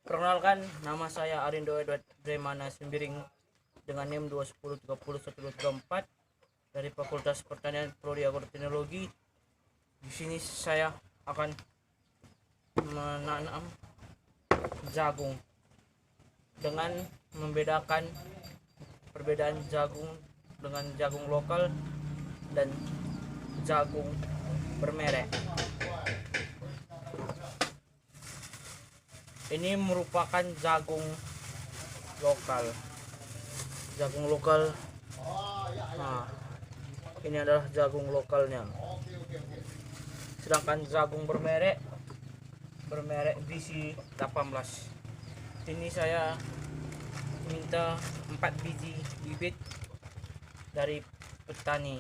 Perkenalkan, nama saya Arindo Edward Bremana Sembiring dengan NIM 210301234 dari Fakultas Pertanian Prodi Agroteknologi. Di sini saya akan menanam jagung dengan membedakan perbedaan jagung dengan jagung lokal dan jagung bermerek. Ini merupakan jagung lokal. Nah, ini adalah jagung lokalnya. Sedangkan jagung bermerek BC 18. Ini saya minta 4 biji bibit dari petani.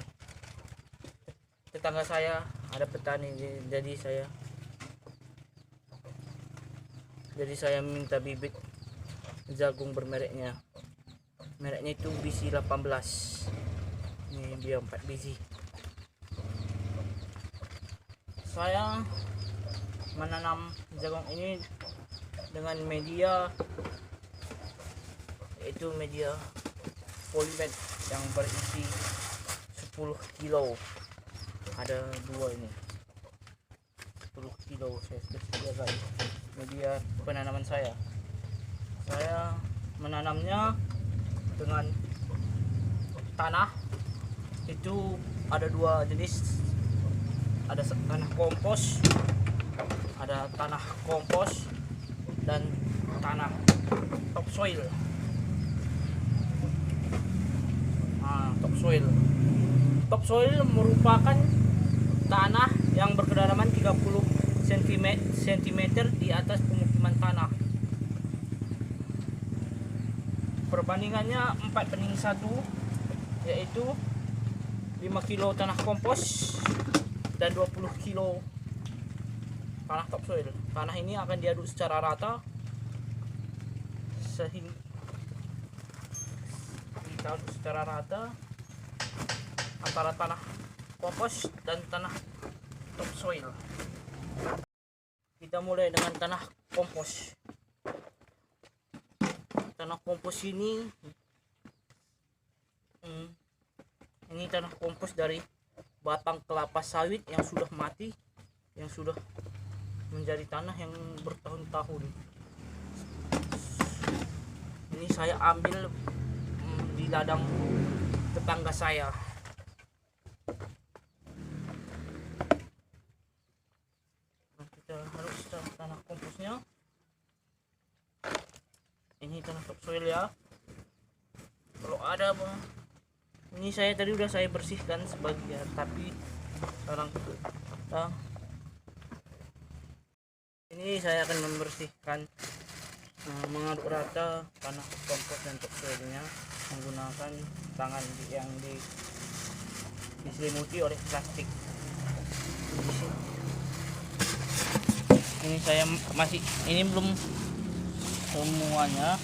Tetangga saya ada petani, jadi saya minta bibit jagung bermereknya. Mereknya itu BC 18. Ini dia 4 biji. Saya menanam jagung ini dengan media, yaitu media polybag yang berisi 10 kilo. Ada dua ini, 10 kilo saya sudah sediakan media penanaman saya. Saya menanamnya dengan tanah. Itu ada dua jenis, ada tanah kompos, dan tanah topsoil. Topsoil merupakan tanah yang berkedalaman 30 cm di atas pemukiman tanah. Perbandingannya 4:1, yaitu 5 kilo tanah kompos dan 20 kilo tanah topsoil. Tanah ini akan diaduk secara rata sehingga diaduk secara rata antara tanah kompos dan tanah topsoil. Kita mulai dengan tanah kompos. Tanah kompos ini tanah kompos dari batang kelapa sawit yang sudah mati, yang sudah menjadi tanah yang bertahun-tahun. Ini saya ambil di ladang tetangga saya. Kita harus tanah komposnya. Ini tanah topsoil ya. Kalau ada ini saya tadi udah saya bersihkan sebagian, tapi sekarang ini saya akan membersihkan, mengaduk rata tanah kompos dan topsoilnya menggunakan tangan yang diselimuti oleh plastik. Ini saya ini belum semuanya,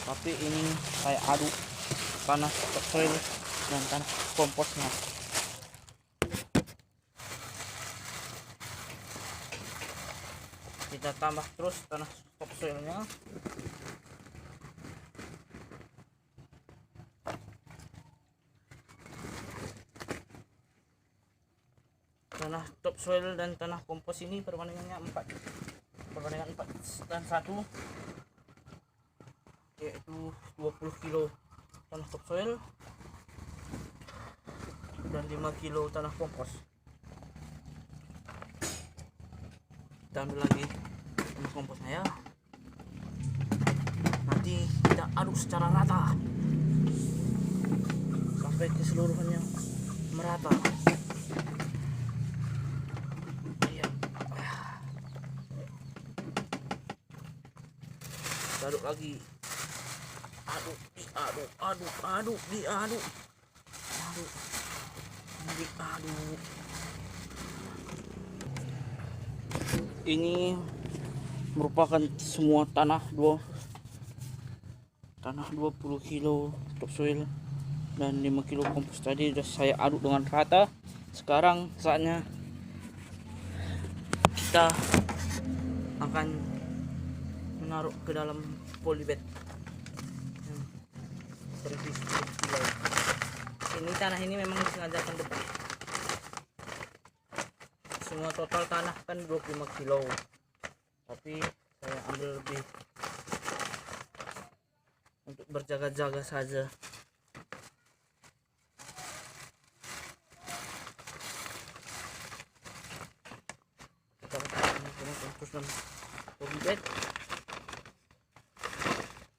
tapi ini saya aduk tanah topsoil dan tanah komposnya. Kita tambah terus tanah topsoilnya. Tanah topsoil dan tanah kompos ini perbandingan 4:1, yaitu 20 kilo tanah topsoil dan 5 kilo tanah kompos. Kita ambil lagi tanah komposnya ya. Nanti kita aduk secara rata sampai keseluruhannya merata. Aduk lagi, diaduk. Ini merupakan semua tanah 20 kilo topsoil dan 5 kilo kompos tadi sudah saya aduk dengan rata. Sekarang saatnya kita akan naruh ke dalam polybag yang berisi 10 kilo. Ini tanah ini memang disengajakan depan. Semua total tanah kan 25 kilo, tapi saya ambil lebih untuk berjaga-jaga saja. Kita terus dan polybag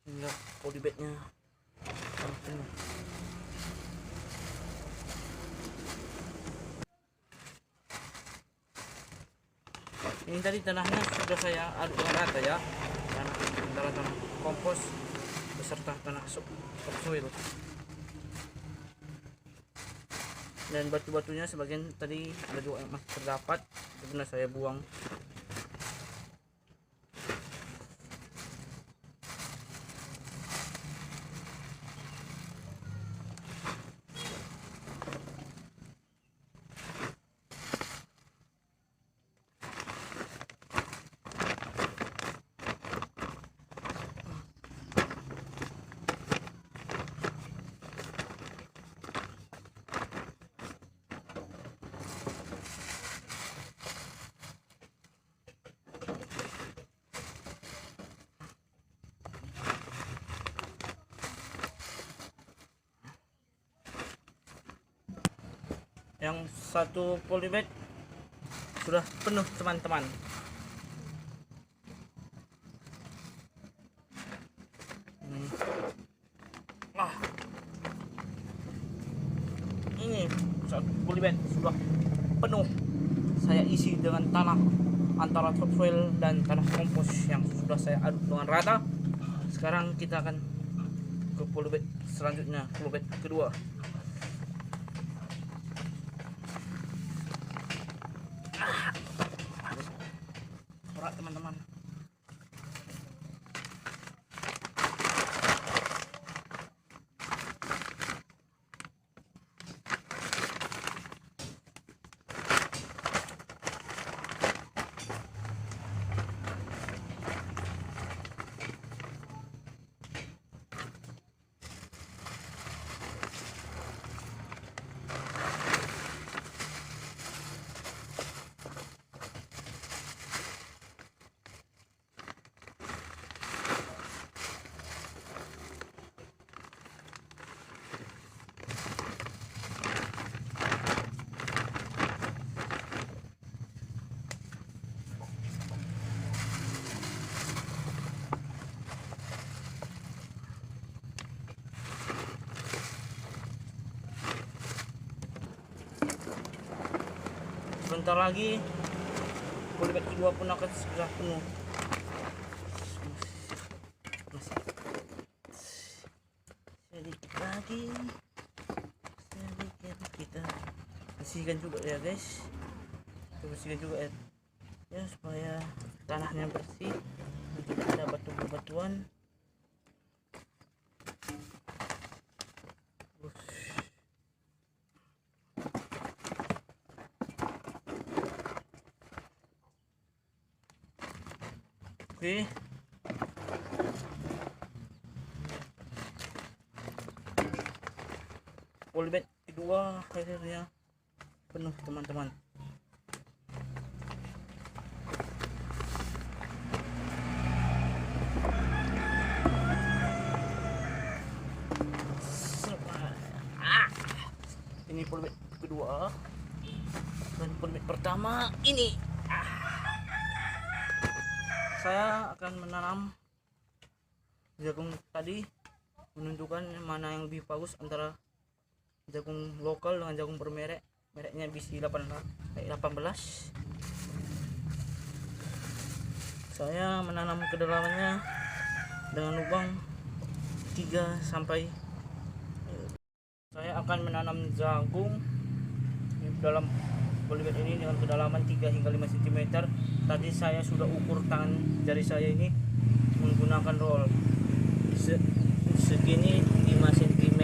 hingga polybagnya penuh. Ini tadi tanahnya sudah saya aduk dengan rata ya, antara tanah kompos beserta tanah subsoil. Dan batu-batunya sebagian tadi ada juga yang masih terdapat, karena saya buang. Yang satu polybag sudah penuh teman-teman. Ini satu polybag sudah penuh. Saya isi dengan tanah antara topsoil dan tanah kompos yang sudah saya aduk dengan rata. Sekarang kita akan ke polybag selanjutnya, polybag kedua. Berat teman-teman. Sebentar lagi polybag kedua pun akan segera penuh. Masih sedikit lagi, sedikit kita bersihkan juga ya guys. Kita bersihkan juga ya supaya tanahnya bersih, tidak ada batu-batuan. Oke. Polybag kedua akhirnya penuh teman-teman. Ini polybag kedua dan polybag pertama ini. Saya akan menanam jagung tadi, menentukan mana yang lebih bagus antara jagung lokal dengan jagung bermerek. Mereknya BC 18. Saya menanam kedalamannya dengan lubang 3 sampai. Saya akan menanam jagung dalam polybag ini dengan kedalaman 3 hingga 5 cm. Tadi saya sudah ukur tangan jari saya ini menggunakan roll segini 5 cm,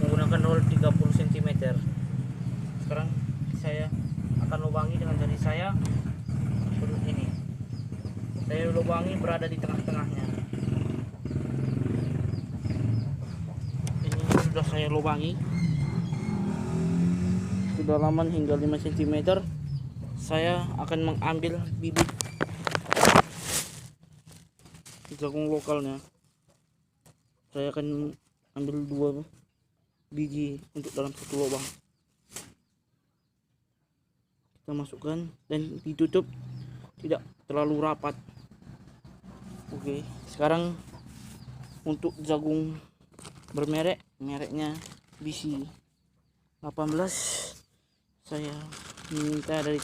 menggunakan roll 30 cm. Sekarang saya akan lubangi dengan jari saya ini. Saya Saya lubangi berada di tengah-tengahnya. Ini sudah saya lubangi kedalaman hingga 5 cm. Saya akan mengambil bibit jagung lokalnya. Saya akan ambil 2 biji untuk dalam satu lubang. Kita masukkan dan ditutup tidak terlalu rapat. Oke, sekarang untuk jagung bermerek, mereknya BC 18, saya minta dari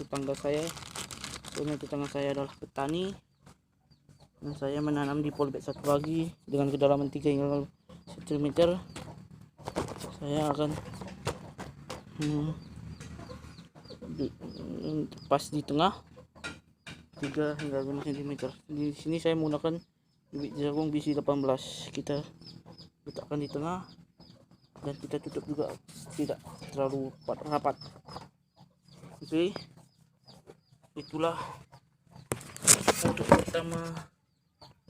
tetangga saya. Soalnya tetangga saya adalah petani dan saya menanam di polybag satu lagi dengan kedalaman 3 hingga cm. Saya akan pas di tengah 3 hingga 5 cm. Di sini saya menggunakan bibit jagung BC 18. Kita letakkan di tengah dan kita tutup juga tidak terlalu rapat. Oke, itulah untuk pertama.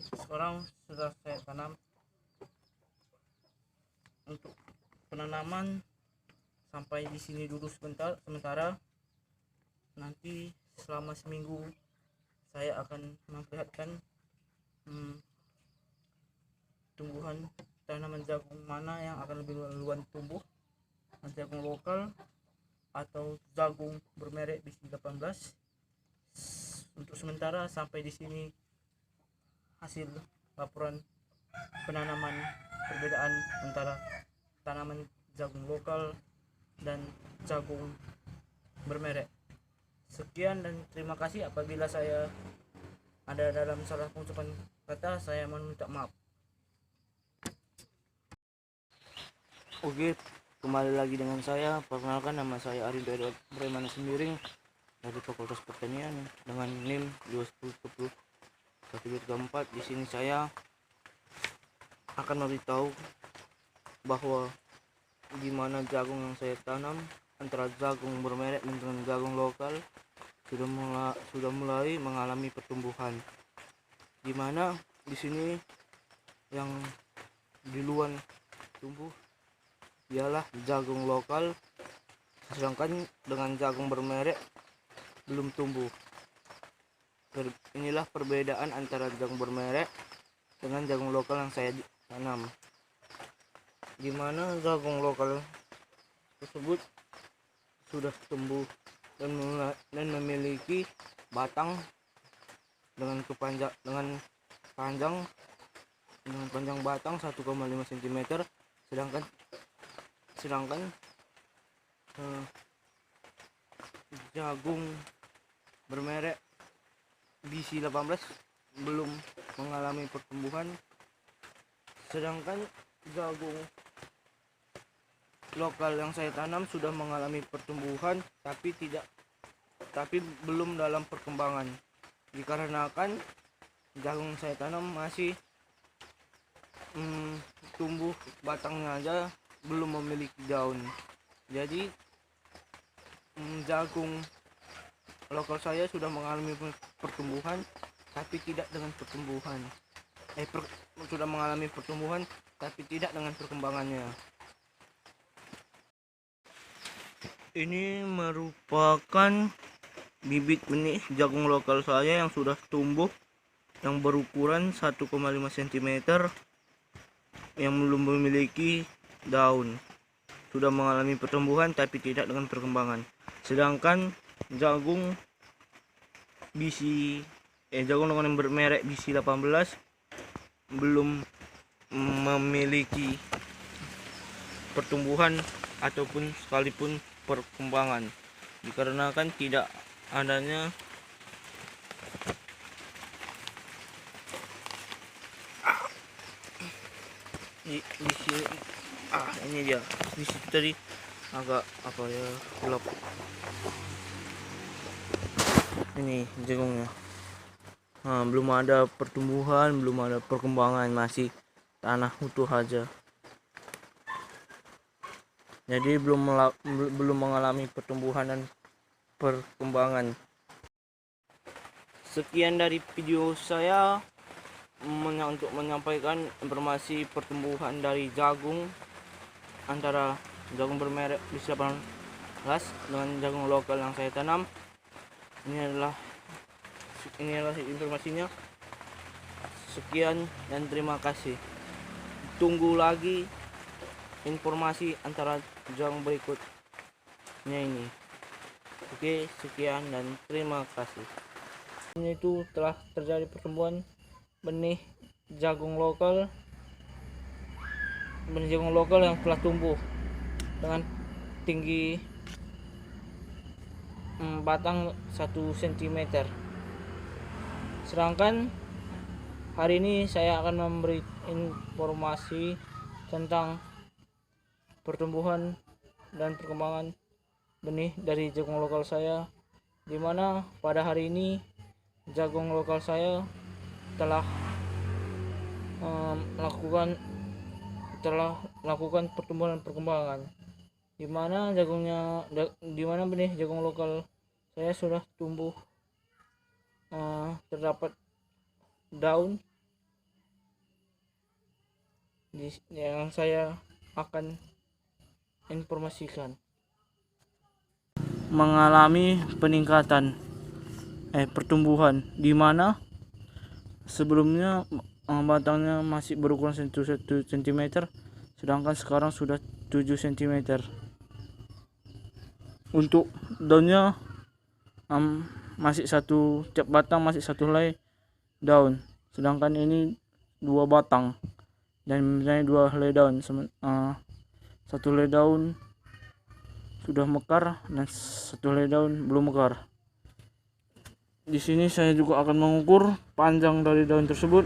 Sekarang sudah saya tanam. Untuk penanaman sampai di sini dulu sementara. Nanti selama seminggu saya akan memperlihatkan tumbuhan tanaman jagung mana yang akan lebih duluan tumbuh, jagung lokal atau jagung bermerek BC 18. Untuk sementara sampai di sini hasil laporan penanaman perbedaan antara tanaman jagung lokal dan jagung bermerek. Sekian dan terima kasih. Apabila saya ada dalam salah pengucapan kata, saya mohon minta maaf. Oke, kembali lagi dengan saya. Perkenalkan, nama saya Arindo Edward Bremana Sembiring dari Fakultas Pertanian dengan NIM 21010-134. Di sini saya akan memberitahu bahwa gimana jagung yang saya tanam antara jagung bermerek dengan jagung lokal sudah mulai mengalami pertumbuhan. Dimana di sini yang duluan tumbuh ialah jagung lokal, sedangkan dengan jagung bermerek belum tumbuh. Inilah perbedaan antara jagung bermerek dengan jagung lokal yang saya tanam. Dimana jagung lokal tersebut sudah tumbuh dan memiliki batang dengan panjang batang 1,5 cm, sedangkan jagung bermerek BC 18 belum mengalami pertumbuhan, sedangkan jagung lokal yang saya tanam sudah mengalami pertumbuhan tapi belum dalam perkembangan, dikarenakan jagung saya tanam masih tumbuh batangnya aja, belum memiliki daun. Jadi jagung lokal saya sudah mengalami pertumbuhan tapi tidak dengan pertumbuhan sudah mengalami pertumbuhan tapi tidak dengan perkembangannya. Ini merupakan bibit benih jagung lokal saya yang sudah tumbuh, yang berukuran 1,5 cm, yang belum memiliki daun. Sudah mengalami pertumbuhan tapi tidak dengan perkembangan. Sedangkan jagung jagung dengan bermerek BC 18 belum memiliki pertumbuhan ataupun sekalipun perkembangan, dikarenakan tidak adanya di sini. Ini dia di situ tadi agak gelap. Ini jagungnya, belum ada pertumbuhan, belum ada perkembangan, masih tanah utuh aja. Jadi belum mengalami pertumbuhan dan perkembangan. Sekian dari video saya untuk menyampaikan informasi pertumbuhan dari jagung antara jagung bermerek BIS 18 dengan jagung lokal yang saya tanam. Ini adalah informasinya. Sekian dan terima kasih. Tunggu lagi informasi antara jagung berikutnya ini. Oke, sekian dan terima kasih. Ini itu telah terjadi pertumbuhan benih jagung lokal yang telah tumbuh dengan tinggi batang 1 cm. Sedangkan hari ini saya akan memberi informasi tentang pertumbuhan dan perkembangan benih dari jagung lokal saya, dimana pada hari ini jagung lokal saya telah melakukan pertumbuhan dan perkembangan, dimana benih jagung lokal saya sudah tumbuh, terdapat daun yang saya akan informasikan mengalami peningkatan pertumbuhan, di mana sebelumnya batangnya masih berukuran 1 cm, sedangkan sekarang sudah 7 cm. Untuk daunnya masih tiap batang masih satu helai daun, sedangkan ini 2 batang dan mempunyai 2 helai daun. Satu helai daun sudah mekar dan satu helai daun belum mekar. Di sini saya juga akan mengukur panjang dari daun tersebut.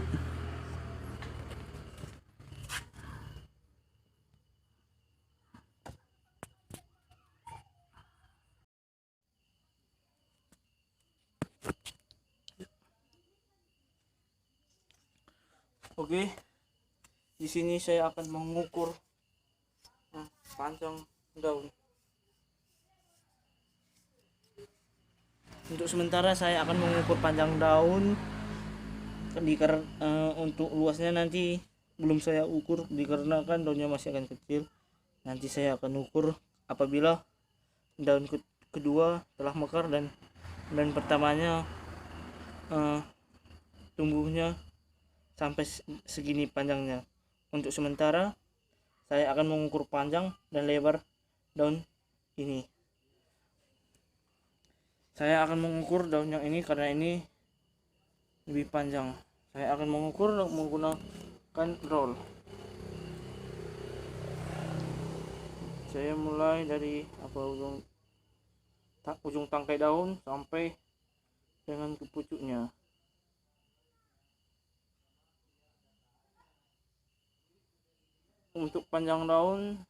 Oke, di sini saya akan mengukur panjang daun. Untuk sementara saya akan mengukur panjang daun, untuk luasnya nanti belum saya ukur dikarenakan daunnya masih akan kecil. Nanti saya akan ukur apabila daun kedua telah mekar dan pertamanya tumbuhnya sampai segini panjangnya. Untuk sementara saya akan mengukur panjang dan lebar daun ini. Saya akan mengukur daun yang ini karena ini lebih panjang. Saya akan mengukur menggunakan roll. Saya mulai dari ujung tangkai daun sampai dengan ke pucuknya. Untuk panjang daun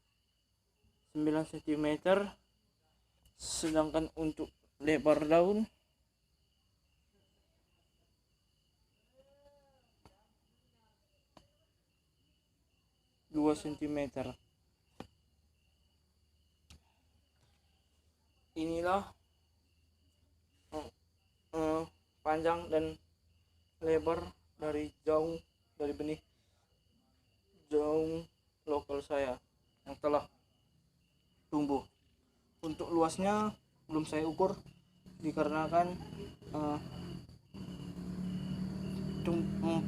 9 cm, sedangkan untuk lebar daun 2 cm. Inilah panjang dan lebar dari benih jagung lokal saya yang telah tumbuh. Untuk luasnya belum saya ukur dikarenakan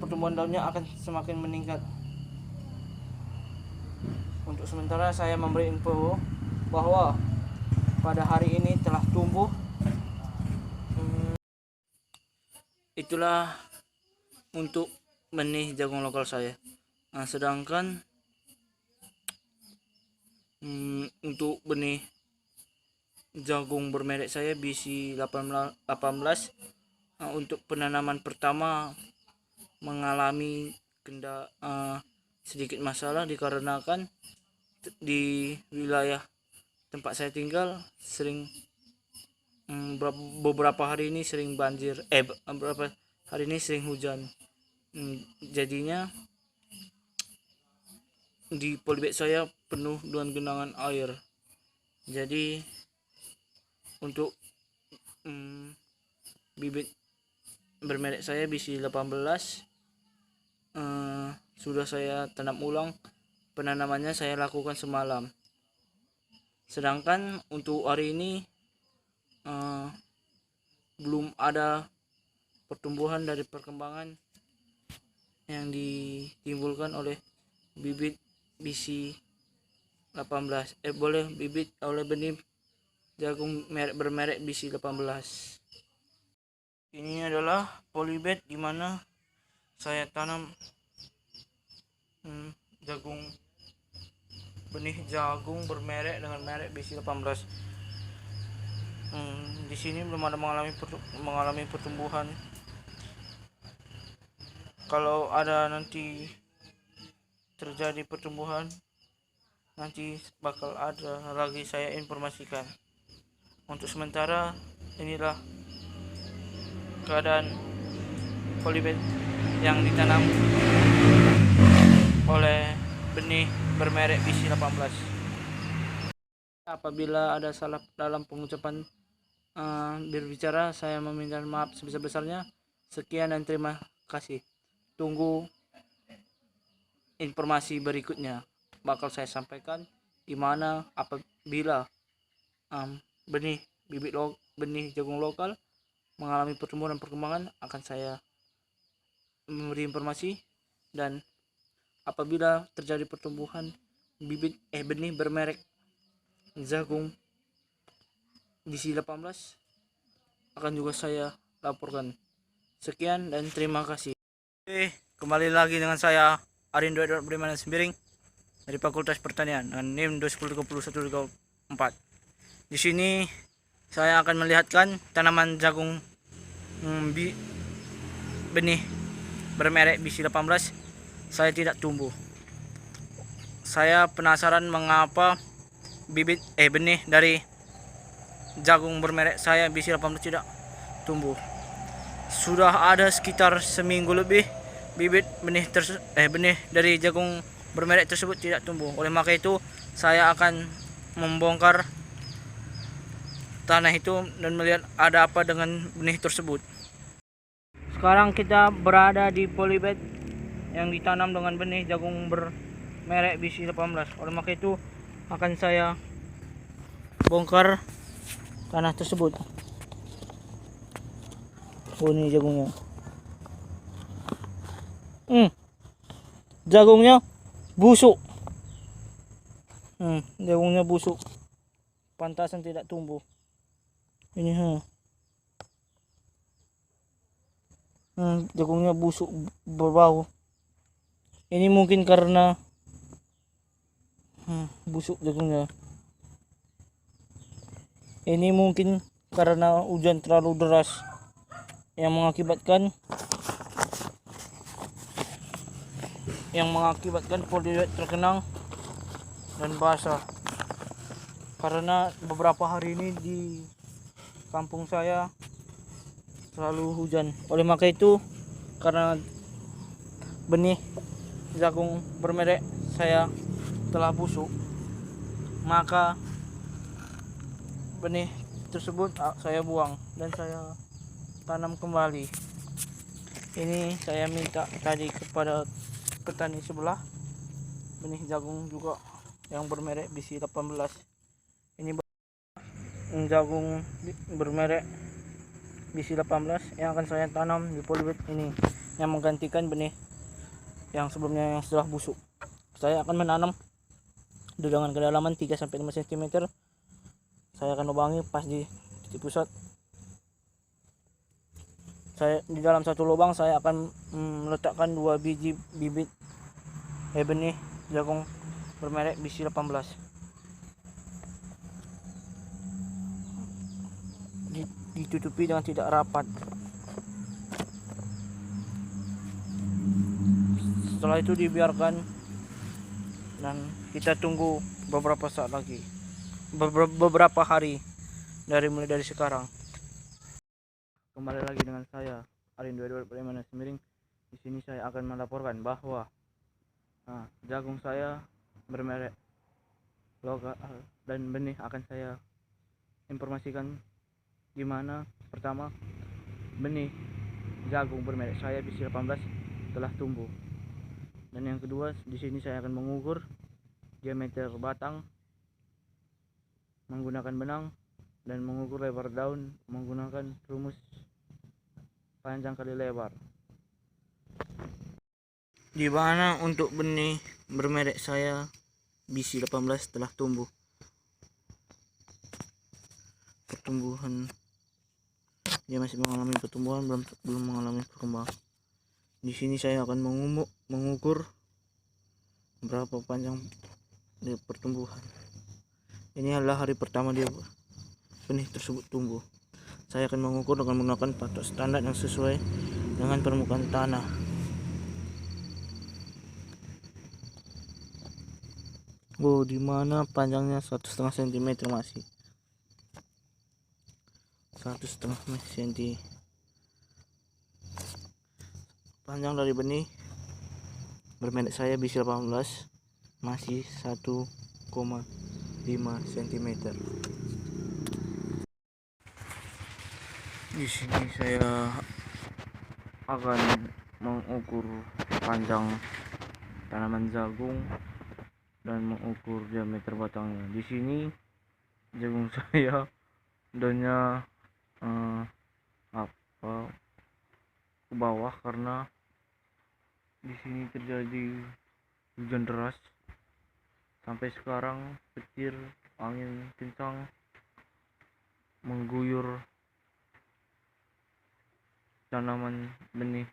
pertumbuhan daunnya akan semakin meningkat. Untuk sementara saya memberi info bahwa pada hari ini telah tumbuh. Itulah untuk benih jagung lokal saya. Sedangkan untuk benih jagung bermerek saya BIS 18, untuk penanaman pertama mengalami sedikit masalah dikarenakan di wilayah tempat saya tinggal beberapa hari ini sering banjir, beberapa hari ini sering hujan. Jadinya di polybag saya penuh dengan genangan air. Jadi untuk bibit bermerek saya BC 18. Sudah saya tanam ulang. Penanamannya saya lakukan semalam. Sedangkan untuk hari ini belum ada pertumbuhan dari perkembangan yang ditimbulkan oleh bibit BC 18. Boleh bibit oleh benih jagung bermerek BC 18. Ini adalah polybag di mana saya tanam benih jagung bermerek dengan merek BC 18. Di sini belum ada mengalami pertumbuhan. Kalau ada nanti terjadi pertumbuhan, nanti bakal ada lagi saya informasikan. Untuk sementara inilah keadaan polybag yang ditanam oleh benih bermerek BC 18. Apabila ada salah dalam pengucapan berbicara, saya meminta maaf sebesar-besarnya. Sekian dan terima kasih. Tunggu informasi berikutnya, bakal saya sampaikan di mana apabila benih jagung lokal mengalami pertumbuhan dan perkembangan, akan saya memberi informasi. Dan apabila terjadi pertumbuhan benih bermerek jagung BC 18, akan juga saya laporkan. Sekian dan terima kasih. Kembali lagi dengan saya Arindo Edward Bremana Sembiring dari Fakultas Pertanian dengan NIM 2103134. Di sini saya akan melihatkan tanaman jagung benih bermerek BC 18 saya tidak tumbuh. Saya penasaran mengapa benih dari jagung bermerek saya BC 18 tidak tumbuh. Sudah ada sekitar seminggu lebih benih dari jagung bermerek tersebut tidak tumbuh. Oleh maka itu saya akan membongkar tanah itu dan melihat ada apa dengan benih tersebut. Sekarang kita berada di polybag yang ditanam dengan benih jagung bermerek BC 18. Oleh maka itu akan saya bongkar tanah tersebut. Ini jagungnya. Jagungnya busuk. Jagungnya busuk. Pantasan tidak tumbuh. Ini jagungnya busuk, berbau. Ini mungkin karena busuk jagungnya. Ini mungkin karena hujan terlalu deras yang mengakibatkan polybag terkenang dan basah. Karena beberapa hari ini di kampung saya selalu hujan. Oleh maka itu, karena benih jagung bermerek saya telah busuk, maka benih tersebut saya buang dan saya tanam kembali. Ini saya minta tadi kepada petani sebelah benih jagung juga yang bermerek BC 18. Ini jagung bermerek BC 18 yang akan saya tanam di polybag ini, yang menggantikan benih yang sebelumnya yang sudah busuk. Saya akan menanam dengan kedalaman 3-5 cm. Saya akan lubangi pas di titik pusat. Di dalam satu lubang saya akan meletakkan 2 biji bibit benih jagung bermerek BC 18. Ditutupi dengan tidak rapat. Setelah itu dibiarkan dan kita tunggu beberapa saat lagi, beberapa hari mulai dari sekarang. Kembali lagi dengan saya Arindo Edward Bremana Sembiring. Di sini saya akan melaporkan bahwa jagung saya bermerek lokal dan benih akan saya informasikan. Gimana? Pertama, benih jagung bermerek saya BC18 telah tumbuh. Dan yang kedua, di sini saya akan mengukur diameter batang menggunakan benang dan mengukur lebar daun menggunakan rumus panjang kali lebar. Di mana untuk benih bermerek saya BC18 telah tumbuh. Pertumbuhan dia masih mengalami pertumbuhan, belum mengalami perkembangan. Di sini saya akan mengukur berapa panjang dia pertumbuhan. Ini adalah hari pertama dia benih tersebut tumbuh. Saya akan mengukur dengan menggunakan patok standar yang sesuai dengan permukaan tanah. Di mana panjangnya 1,5 cm masih 1,5 cm. Panjang dari benih bermerek saya BC18 masih 1,5 cm. Di sini saya akan mengukur panjang tanaman jagung dan mengukur diameter batangnya. Di sini jagung saya daunnya ke bawah karena di sini terjadi hujan deras. Sampai sekarang petir angin kencang mengguyur tanaman benih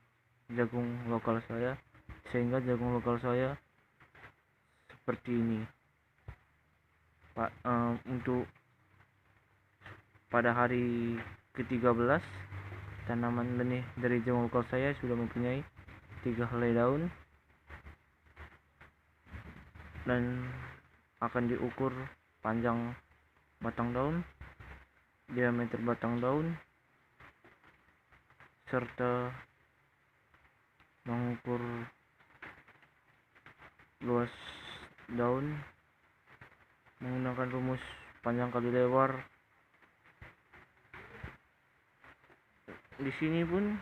jagung lokal saya, sehingga jagung lokal saya seperti ini. Untuk pada hari ke-13 tanaman benih dari jagung lokal saya sudah mempunyai 3 helai daun dan akan diukur panjang batang daun, diameter batang daun, serta mengukur luas daun menggunakan rumus panjang kali lebar. Di sini pun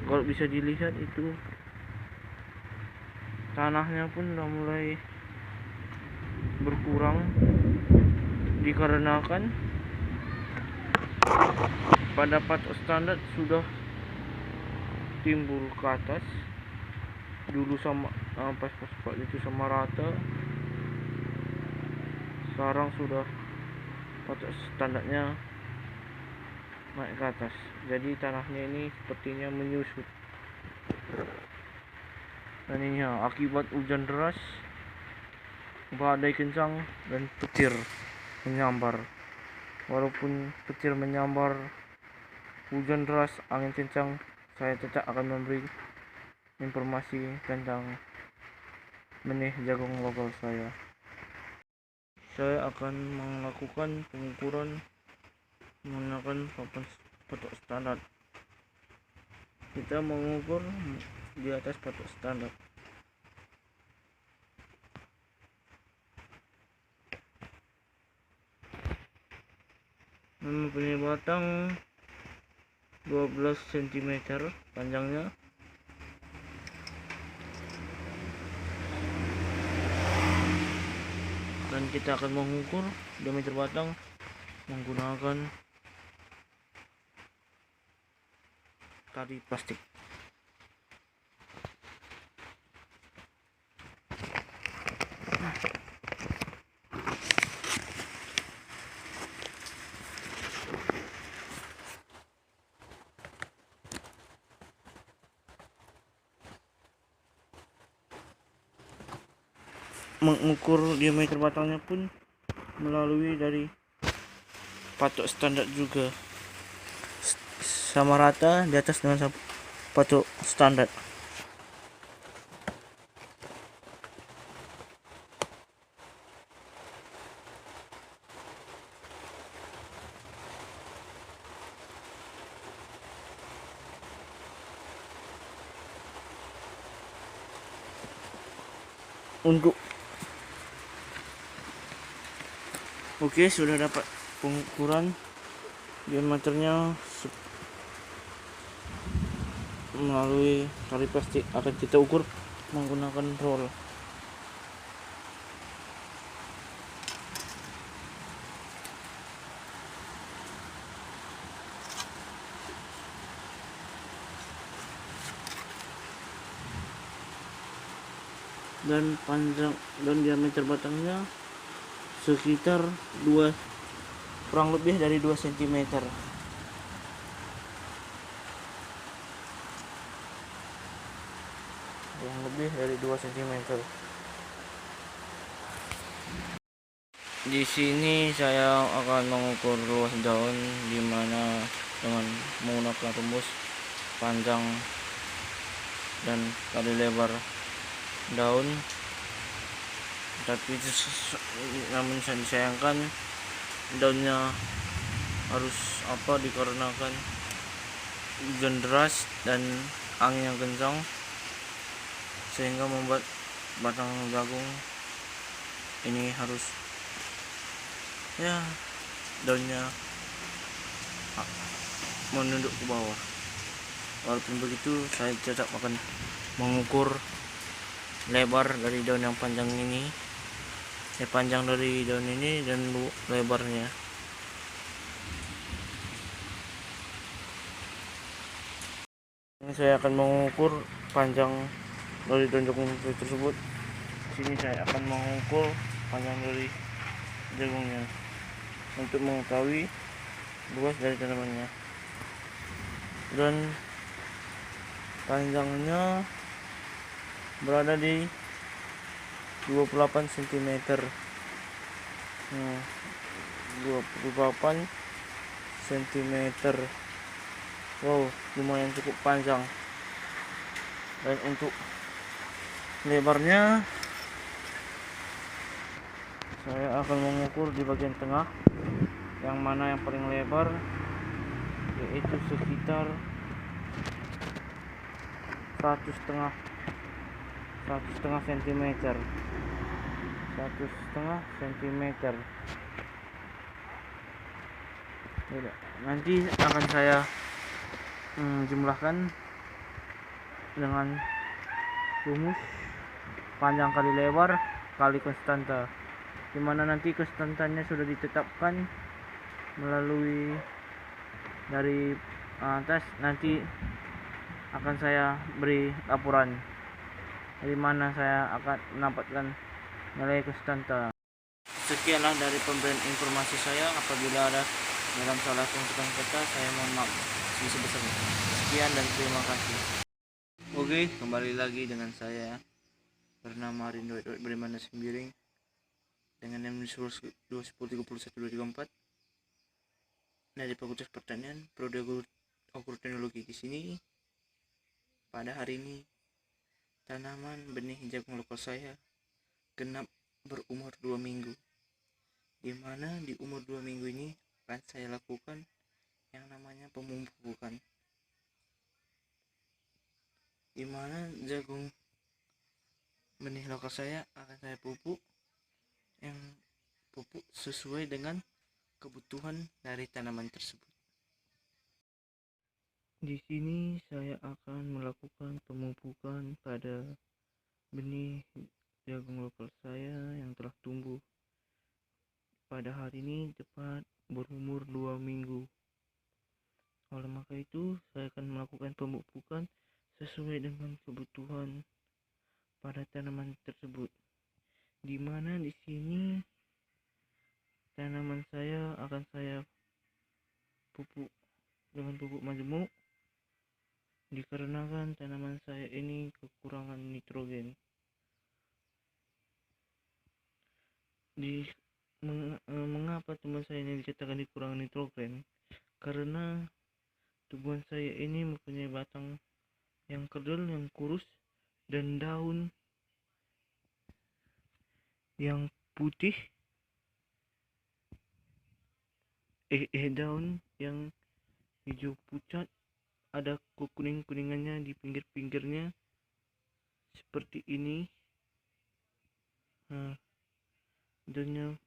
kalau bisa dilihat itu tanahnya pun udah mulai berkurang dikarenakan pada patok standar sudah timbul ke atas. Dulu sama pas itu sama rata, sekarang sudah patok standarnya naik ke atas, jadi tanahnya ini sepertinya menyusut. Dan ini akibat hujan deras, badai kencang dan petir menyambar. Walaupun petir menyambar, hujan deras, angin kencang, saya tetap akan memberi informasi tentang benih jagung lokal saya. Saya akan melakukan pengukuran menggunakan patok standar. Kita mengukur di atas patok standar. Mempunyai batang 12 cm panjangnya. Dan kita akan mengukur diameter batang menggunakan tali plastik. Mengukur diameter batangnya pun melalui dari patok standar juga, sama rata di atas dengan patok standar. Untuk sudah dapat pengukuran diameternya melalui tali plastik akan kita ukur menggunakan roll. Dan panjang dan diameter batangnya sekitar kurang lebih dari 2 cm. Kurang lebih dari 2 cm. Di sini saya akan mengukur luas daun, dimana dengan menggunakan rumus panjang dan kali lebar daun. Tapi namun disayangkan daunnya harus dikarenakan hujan deras dan angin yang kencang, sehingga membuat batang jagung ini harus daunnya menunduk ke bawah. Walaupun begitu, saya tetap akan mengukur lebar dari daun yang panjang ini, panjang dari daun ini dan lebarnya. Ini saya akan mengukur panjang dari daun jagung tersebut. Sini saya akan mengukur panjang dari jagungnya untuk mengetahui luas dari tanamannya. Dan panjangnya berada di 28 cm. 28 cm. Wow, lumayan cukup panjang. Dan untuk lebarnya saya akan mengukur di bagian tengah, yang mana yang paling lebar, yaitu sekitar 1,5 cm. 1,5 cm. Nanti akan saya jumlahkan dengan rumus panjang kali lebar kali konstanta, dimana nanti konstantanya sudah ditetapkan melalui dari atas. Nanti akan saya beri laporan dari mana saya akan mendapatkan nilai konstanta. Sekianlah dari pemberian informasi saya. Apabila ada dalam salah pengungkapan kata, saya mohon maaf sebesar-besarnya. Sekian dan terima kasih. Oke, kembali lagi dengan saya bernama Arindo Bremana Sembiring dengan NIM 2010312334 dari Fakultas Pertanian Prodi Agroteknologi. Di sini pada hari ini tanaman benih jagung lokal saya genap berumur 2 minggu, dimana di umur 2 minggu ini akan saya lakukan yang namanya pemupukan, dimana jagung benih lokal saya akan saya pupuk sesuai dengan kebutuhan dari tanaman tersebut. Di sini saya akan melakukan pemupukan pada benih jagung lokal saya yang telah tumbuh pada hari ini tepat berumur 2 minggu. Oleh maka itu, saya akan melakukan pemupukan sesuai dengan kebutuhan pada tanaman tersebut, di mana di sini tanaman saya akan saya pupuk dengan pupuk majemuk, dikarenakan tanaman saya ini kekurangan nitrogen. Mengapa tumbuhan saya ini dikatakan kekurangan nitrogen? Karena tumbuhan saya ini mempunyai batang yang kerdil, yang kurus, dan daun yang putih, daun yang hijau pucat, ada kuning-kuningannya di pinggir-pinggirnya seperti ini. Daunnya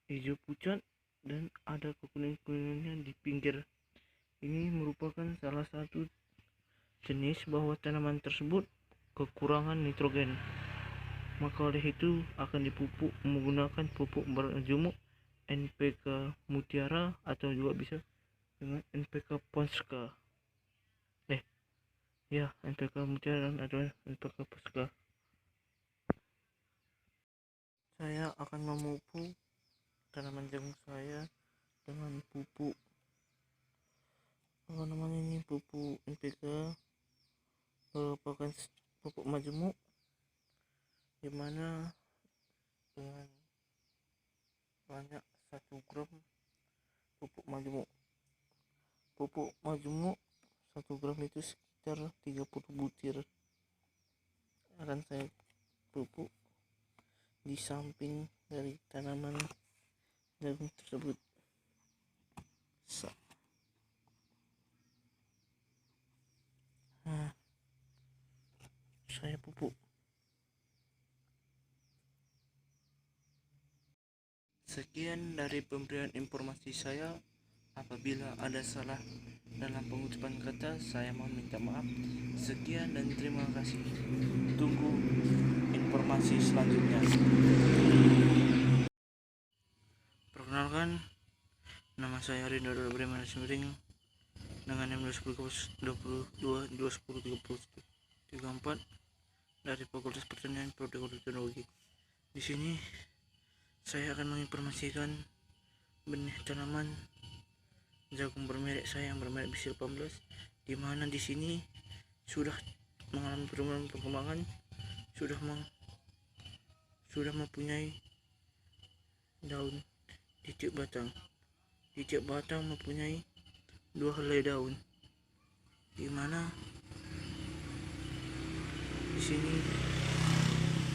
hijau pucat dan ada kekuning-kuningannya di pinggir. Ini merupakan salah satu jenis bahwa tanaman tersebut kekurangan nitrogen, maka oleh itu akan dipupuk menggunakan pupuk berjumuk NPK Mutiara atau juga bisa dengan NPK Ponska. NPK Mutiara atau NPK Ponska. Saya akan memupuk tanaman jagung saya dengan pupuk pupuk NPK merupakan pupuk majemuk, dimana dengan banyak 1 gram pupuk majemuk 1 gram itu sekitar 30 butir akan saya pupuk di samping dari tanaman jagung tersebut. Saya pupuk. Sekian dari pemberian informasi saya. Apabila ada salah dalam pengucapan kata, saya mohon minta maaf. Sekian dan terima kasih. Tunggu informasi selanjutnya. Perkenalkan, nama saya Arindo Bremana Sembiring dengan NIM 2022 2010 dari Fakultas Pertanian Prodi Teknologi. Di sini saya akan menginformasikan benih tanaman jagung bermerek saya yang bermerek BC 18, di mana di sini sudah mengalami perkembangan, sudah mempunyai daun di tiap batang mempunyai 2 helai daun, di mana di sini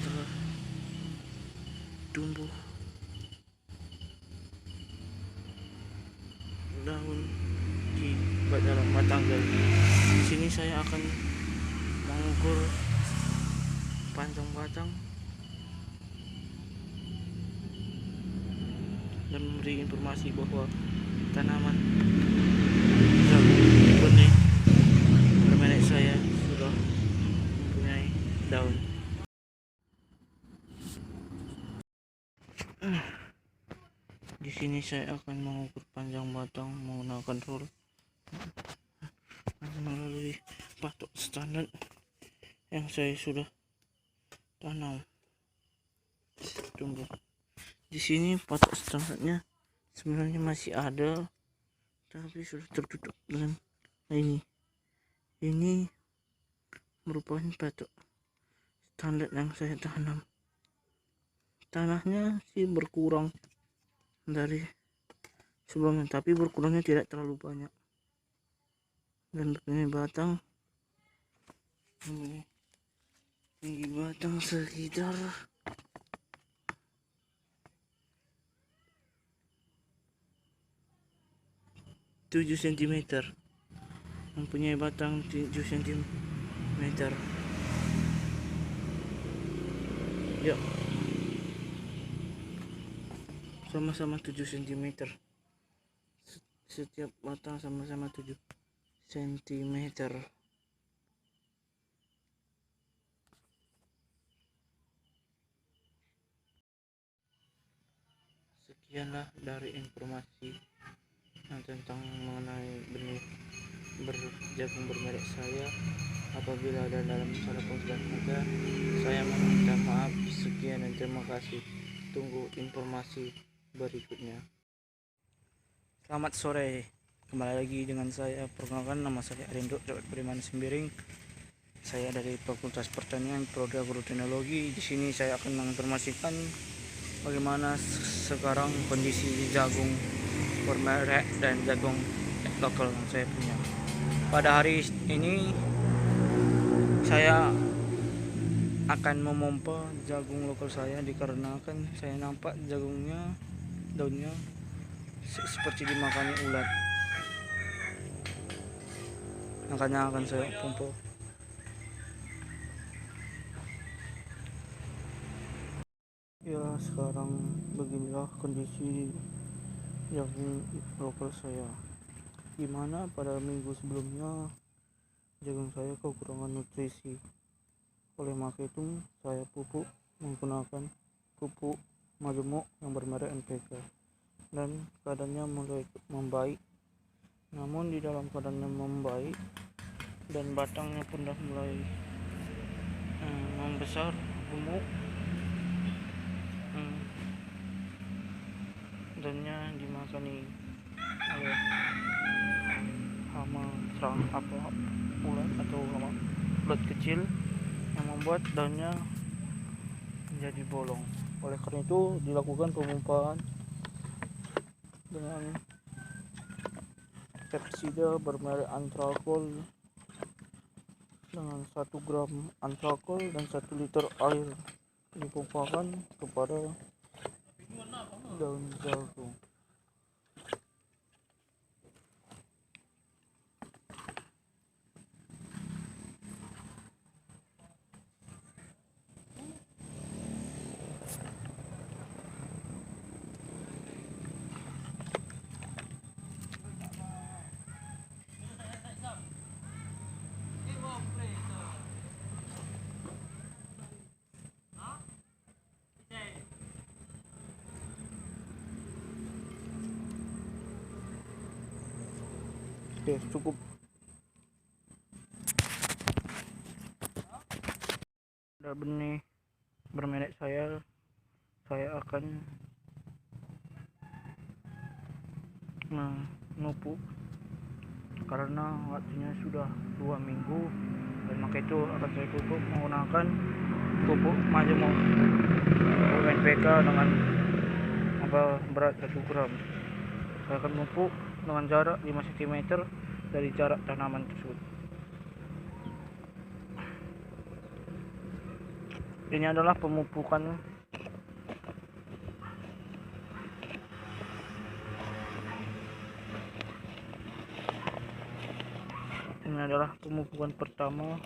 telah tumbuh daun di dalam batang. Di sini saya akan mengukur panjang batang dan memberi informasi bahwa tanaman jagung benih bermerek saya sudah mempunyai daun. Di sini saya akan mengukur panjang batang menggunakan rule melalui patok standar yang saya sudah tanam tumbuh. Di sini patok standarnya sebenarnya masih ada, tapi sudah tertutup dengan ini. Ini merupakan patok standar yang saya tanam. Tanahnya sih berkurang dari sebelumnya, tapi berkurangnya tidak terlalu banyak, dan tinggi batang sekitar 7 cm, mempunyai batang 7 cm. Ya, sama-sama 7 cm. Setiap batang sama-sama 7 cm. Sekianlah dari informasi tentang mengenai benih jagung bermerek saya. Apabila ada dalam salah pengucapan kata, saya meminta maaf. Sekian dan terima kasih. Tunggu informasi berikutnya. Selamat sore, kembali lagi dengan saya. Perkenalkan, nama saya Arindo Bremana Sembiring. Saya dari Fakultas Pertanian Prodi Agroteknologi. Di sini saya akan menginformasikan bagaimana sekarang kondisi jagung bermerek dan jagung lokal yang saya punya. Pada hari ini saya akan memompa jagung lokal saya, dikarenakan saya nampak daunnya seperti dimakani ulat. Makanya akan saya pompa. Ya, sekarang beginilah kondisi jagung lokal saya, dimana pada minggu sebelumnya jagung saya kekurangan nutrisi. Oleh maka itu saya pupuk menggunakan pupuk majemuk yang bermerek NPK dan keadaannya mulai membaik. Namun di dalam keadaannya membaik dan batangnya pun sudah mulai membesar, gemuk, dannya dimakani oleh hama serang ulat atau hama ulat kecil yang membuat daunnya menjadi bolong. Oleh karena itu dilakukan pemumpahan dengan pestisida bermerek Antrakol dengan 1 gram Antrakol dan 1 liter air dipompakan kepada daun jagung. Oke, cukup. Ada benih bermerek saya akan menupuk karena waktunya sudah 2 minggu, dan maka itu akan saya pupuk menggunakan pupuk majemuk NPK dengan berat 1 gram. Saya akan memupuk dengan jarak 5 cm dari jarak tanaman tersebut. Ini adalah pemupukan pertama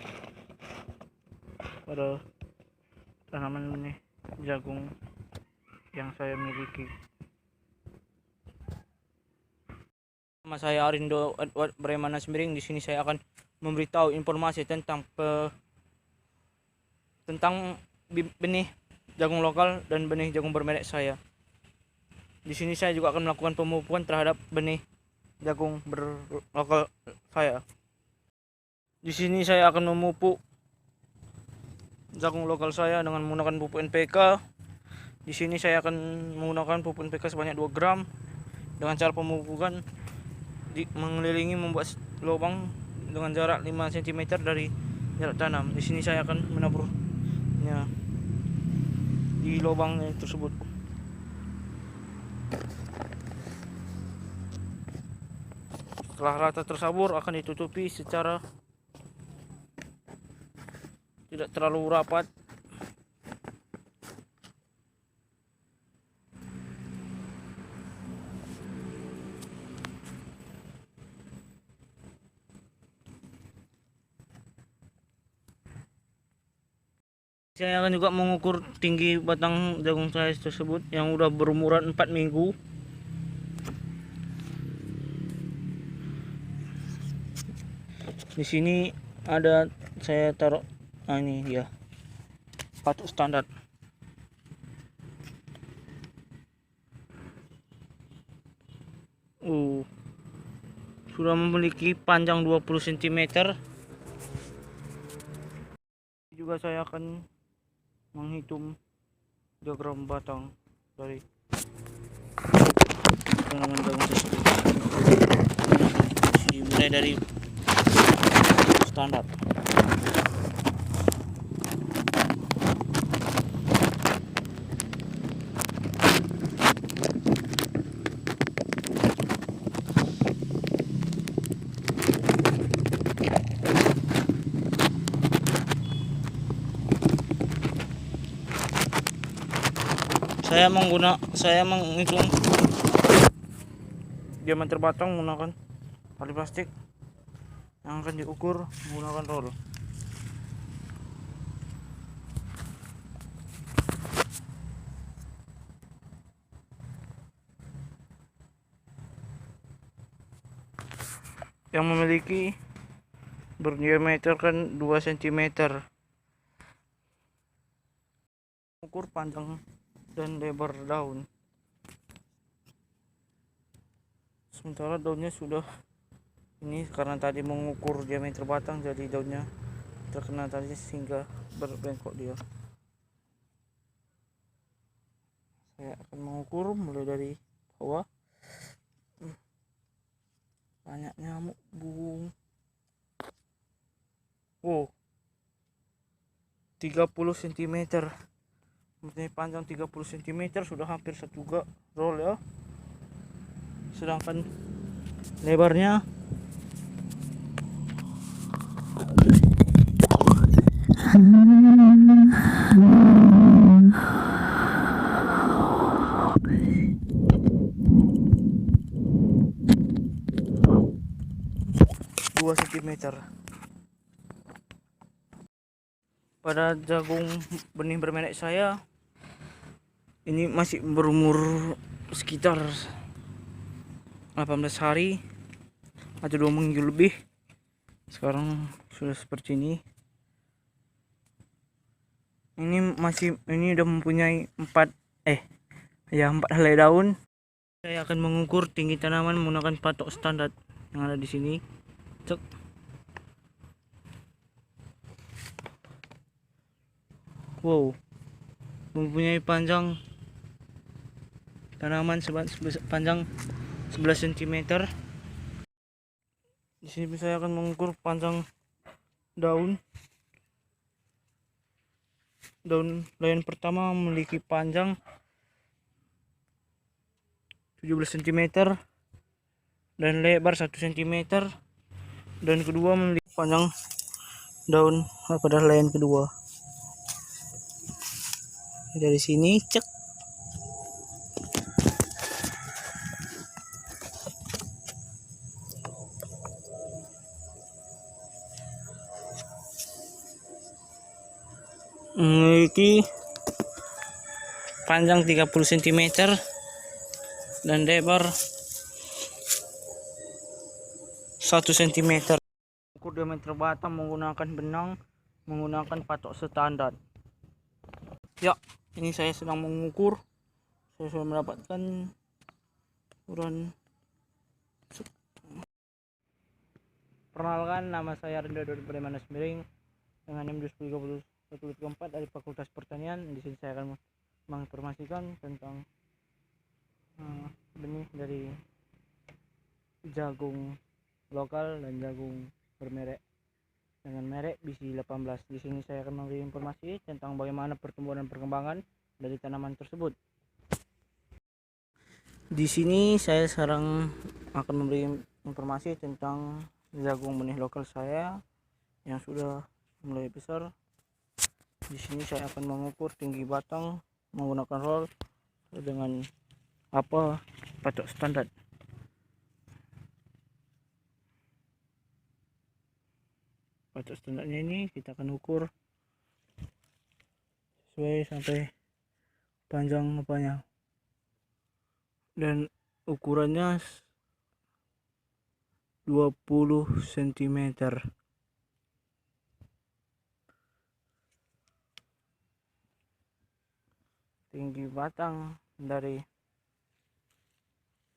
pada tanaman benih jagung yang saya miliki. Nama saya Arindo Edward Bremana Sembiring. Di sini saya akan memberitahu informasi tentang benih jagung lokal dan benih jagung bermerek saya. Di sini saya juga akan melakukan pemupukan terhadap benih jagung berlokal saya. Di sini saya akan memupuk jagung lokal saya dengan menggunakan pupuk NPK. Di sini saya akan menggunakan pupuk NPK sebanyak 2 gram. Dengan cara pemupukan mengelilingi, membuat lubang dengan jarak 5 cm dari jarak tanam. Di sini saya akan menaburnya di lubang tersebut. Setelah rata tersabur, akan ditutupi secara tidak terlalu rapat. Saya akan juga mengukur tinggi batang jagung saya tersebut yang udah berumuran 4 minggu. Di sini ada saya taruh, ini dia patok standar. Sudah memiliki panjang 20 cm. Juga saya akan menghitung diagram batang dari tanaman jagung tersebut. Dimulai dari standar. Saya menghitung diameter batang menggunakan tali plastik yang akan diukur menggunakan roll. Yang memiliki berdiameter kan 2 cm. Ukur panjang dan lebar daun. Sementara daunnya sudah ini karena tadi mengukur diameter batang, jadi daunnya terkena tadi sehingga berbengkok dia. Saya akan mengukur mulai dari bawah. Banyak nyamuk bung. Wow, 30 cm. Ini panjang 30 cm, sudah hampir satu roll ya. Sedangkan lebarnya dua cm. Pada jagung benih bermerek saya ini masih berumur sekitar 18 hari atau 2 minggu lebih. Sekarang sudah seperti ini. Ini udah mempunyai 4 helai daun. Saya akan mengukur tinggi tanaman menggunakan patok standar yang ada di sini. Cek. Wow, mempunyai panjang tanaman panjang 11 cm. Di sini saya akan mengukur panjang daun. Daun layan pertama memiliki panjang 17 cm dan lebar 1 cm. Dan kedua memiliki panjang daun pada layan kedua. Dari sini cek. Memiliki panjang 30 cm dan lebar 1 cm. Ukur diameter batang menggunakan benang, menggunakan patok standar. Ya, ini saya sedang mengukur. Saya sudah mendapatkan ukuran. Perkenalkan, nama saya Arindo Edward Sembiring dengan NIM 2030 dari Fakultas Pertanian. Di sini saya akan menginformasikan tentang benih dari jagung lokal dan jagung bermerek dengan merek BC18. Di sini saya akan memberi informasi tentang bagaimana pertumbuhan dan perkembangan dari tanaman tersebut. Di sini saya sekarang akan memberi informasi tentang jagung benih lokal saya yang sudah mulai besar. Di sini saya akan mengukur tinggi batang menggunakan roll dengan patok standar. Patok standarnya ini kita akan ukur sesuai sampai panjang dan ukurannya 20 cm. Tinggi batang dari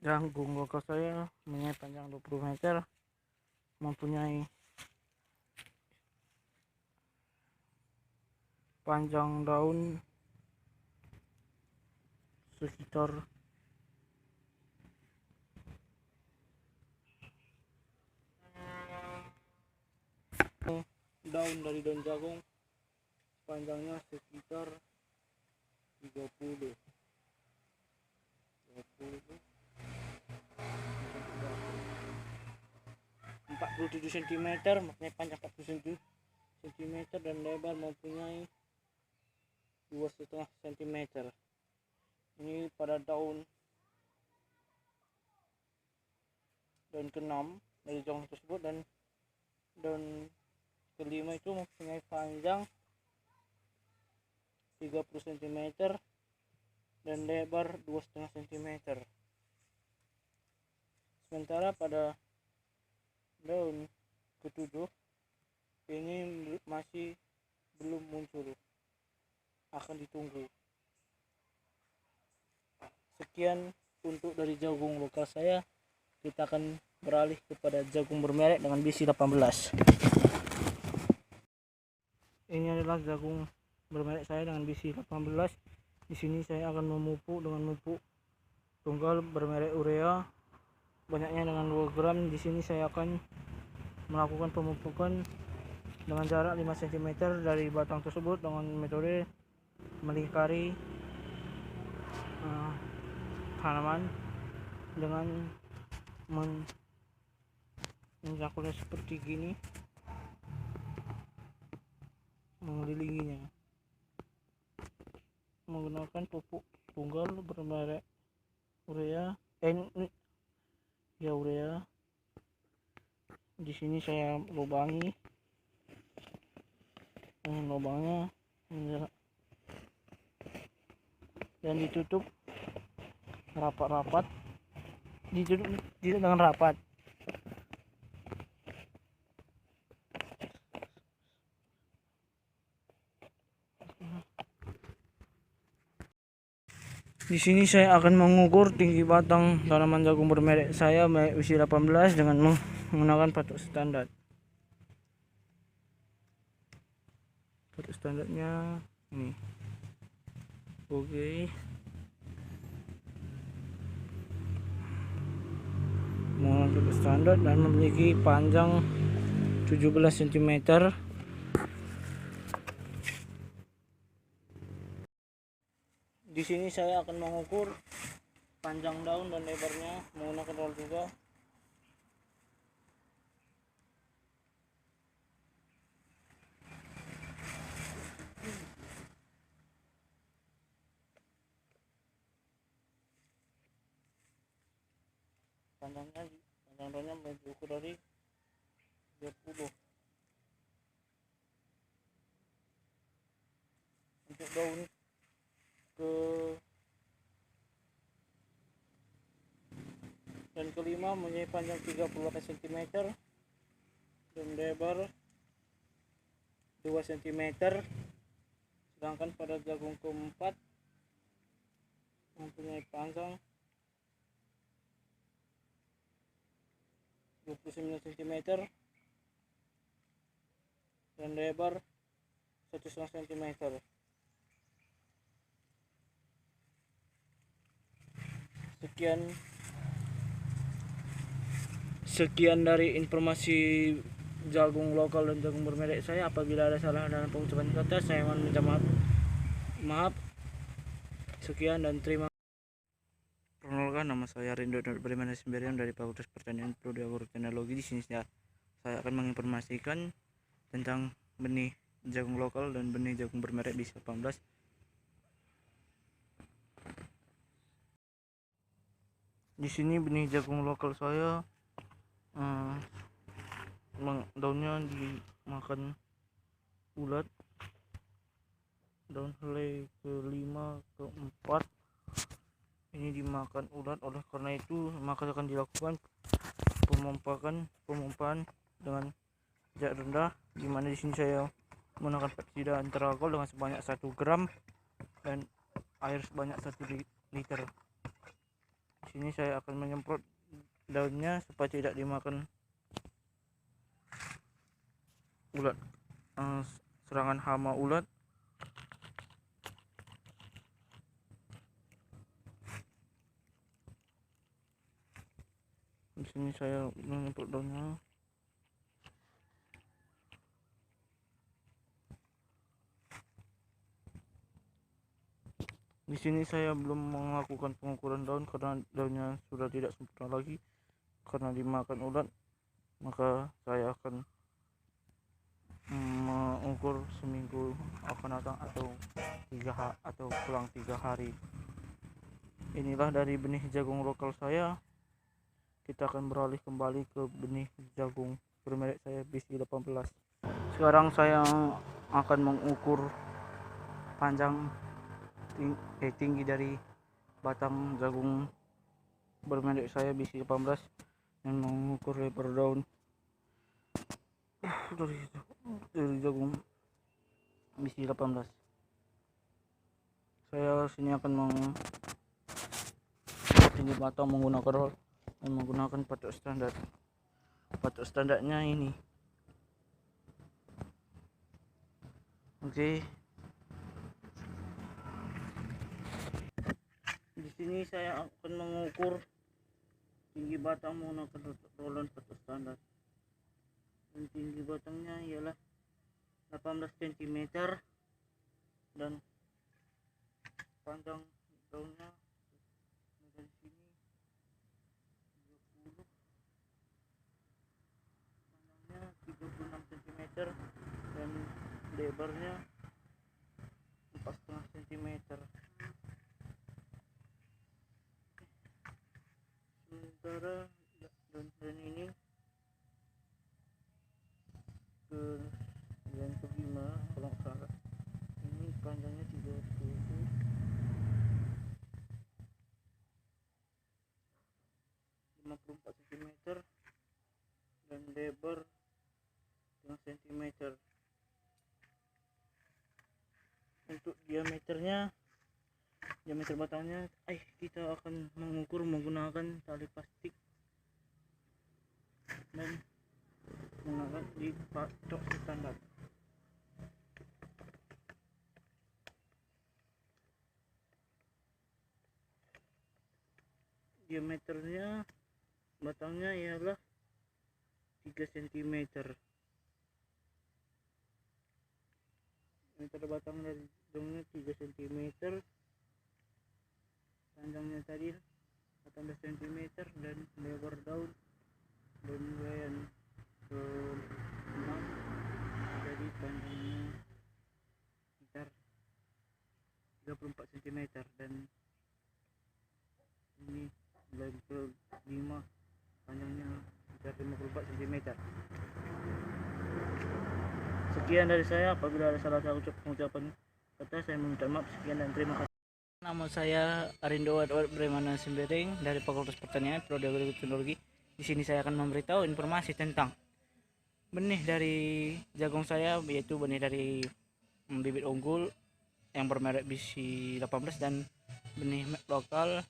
jagung lokal saya mempunyai panjang 20 meter, mempunyai panjang daun sekitar daun dari daun jagung panjangnya sekitar 47 cm, makanya panjang 47 cm dan lebar mempunyai 2,5 cm. Ini pada daun ke-6 dari jagung tersebut, dan daun kelima itu mempunyai panjang 30 cm dan lebar 2,5 cm. Sementara pada daun ke-7 ini masih belum muncul, akan ditunggu. Sekian untuk dari jagung lokal saya. Kita akan beralih kepada jagung bermerek dengan bisi 18. Ini adalah jagung bermerek saya dengan bisi 18. Di sini saya akan memupuk dengan mupuk tunggal bermerek urea, banyaknya dengan 2 gram. Di sini saya akan melakukan pemupukan dengan jarak 5 cm dari batang tersebut dengan metode melingkari tanaman dengan mencakulnya seperti gini, mengelilinginya menggunakan pupuk tunggal bermerek urea. Urea. Di sini saya lubangi lubangnya dan ditutup rapat-rapat, ditutup dengan rapat. Di sini saya akan mengukur tinggi batang tanaman jagung bermerek saya usia 18 dengan menggunakan patok standar. Patok standarnya ini. Oke. Menggunakan patok standar dan memiliki panjang 17 cm. Di sini saya akan mengukur panjang daun dan lebarnya menggunakan roll juga. Panjang daunnya diukur dari 30. Untuk daun dan kelima mempunyai panjang 38 cm dan lebar 2 cm, sedangkan pada jagung keempat mempunyai panjang 29 cm dan lebar 1,5 cm. Sekian dari informasi jagung lokal dan jagung bermerek saya. Apabila ada salah dalam pengucapan kata, saya mohon minta maaf. Sekian dan terima kasih. Perkenalkan, nama saya Rindo Bremana Simberian dari Fakultas Pertanian Prodi Agroteknologi. Di sini saya akan menginformasikan tentang benih jagung lokal dan benih jagung bermerek bisi 18. Di sini benih jagung lokal saya daunnya dimakan ulat, daun helai kelima keempat ini dimakan ulat. Oleh karena itu maka akan dilakukan pemumpaan dengan jarak rendah, dimana di sini saya menggunakan pestisida antragol dengan sebanyak 1 gram dan air sebanyak 1 liter. Di sini saya akan menyemprot daunnya supaya tidak dimakan ulat, serangan hama ulat. Di sini saya menyemprot daunnya. Di sini saya belum melakukan pengukuran daun karena daunnya sudah tidak sempurna lagi karena dimakan ulat. Maka saya akan mengukur seminggu akan datang atau pulang 3 hari. Inilah dari benih jagung lokal saya. Kita akan beralih kembali ke benih jagung bermerek saya bisi 18. Sekarang saya akan mengukur panjang tinggi dari batang jagung bermerek saya bisi 18 dan mengukur lebar daun dari dari jagung misi 18. Saya sini akan tinggi batang menggunakan roll dan menggunakan patok standar. Patok standarnya ini. Oke. Di sini saya akan mengukur tinggi batang menggunakan roll patok standar. Dan tinggi batangnya ialah 18 cm dan panjang daunnya dari sini 20, panjangnya 36 cm dan lebarnya 4,5 cm. Sementara dan ini ke yang kelima kalau nggak salah, ini panjangnya 54 cm dan lebar 5 cm. Untuk diameter batangnya kita akan mengukur menggunakan tali plastik dan menggunakan di patok standar. Diameternya batangnya ialah 3 cm. Diameter batang dari daunnya 3 cm, panjangnya tadi 18 cm dan lebar daun dan ulayan ke 6, jadi panjangnya sekitar 34 cm dan ini ulayan ke 5, panjangnya sekitar 54 cm. Sekian dari saya. Apabila ada salah satu pengucapan kata, saya meminta maaf. Sekian dan terima kasih. Nama saya Arindo Edward Bremana Sembiring dari Fakultas Pertanian Prodi Agroteknologi. Di sini saya akan memberitahu informasi tentang benih dari jagung saya, yaitu benih dari bibit unggul yang bermerek BC 18 dan benih lokal.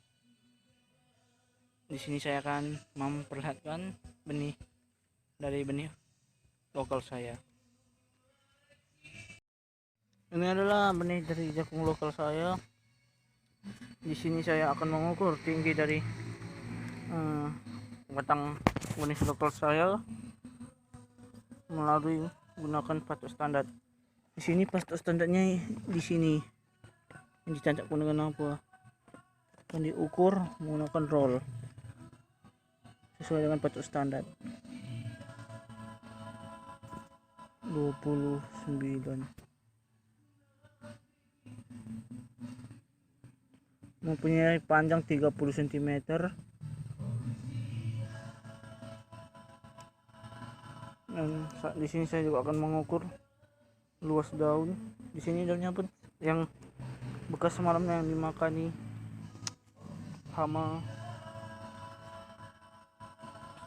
Di sini saya akan memperlihatkan benih lokal saya. Ini adalah benih dari jagung lokal saya. Di sini saya akan mengukur tinggi dari batang benih lokal saya melalui gunakan patok standar. Di sini patok standarnya di sini. Ini ditancapkan dengan apa? Dan diukur menggunakan roll sesuai dengan patok standar 29. Mempunyai panjang 30 cm dan di sini saya juga akan mengukur luas daun. Di sini daunnya pun yang bekas semalamnya yang dimakani hama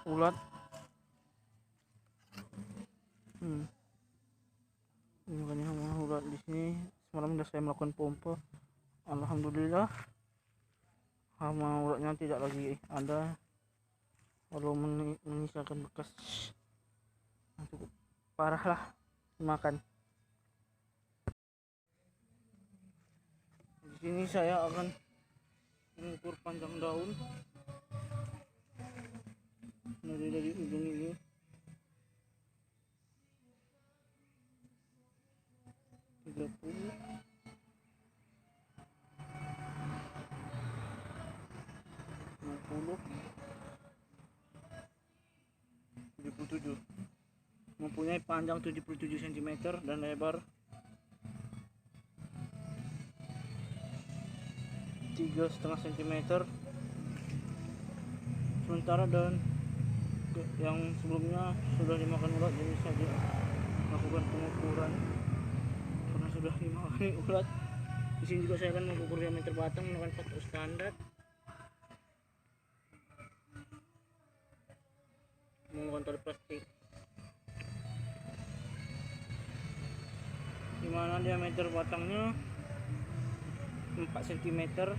ulat. Dimakani hama ulat. Di sini semalam sudah saya melakukan pompa. Alhamdulillah hama ulatnya tidak lagi ada, walau menyisakan bekas cukup parah lah dimakan. Di sini saya akan mengukur panjang daun dari ujung ini 30, 50, 77. Mempunyai panjang 77 cm dan lebar 3,5 cm. Sementara daun yang sebelumnya sudah dimakan ulat, jadi saya melakukan pengukuran karena sudah dimakan ulat. Di sini juga saya akan mengukur diameter batang menggunakan patok standar, menggunakan tali plastik. dimana diameter batangnya 4 cm,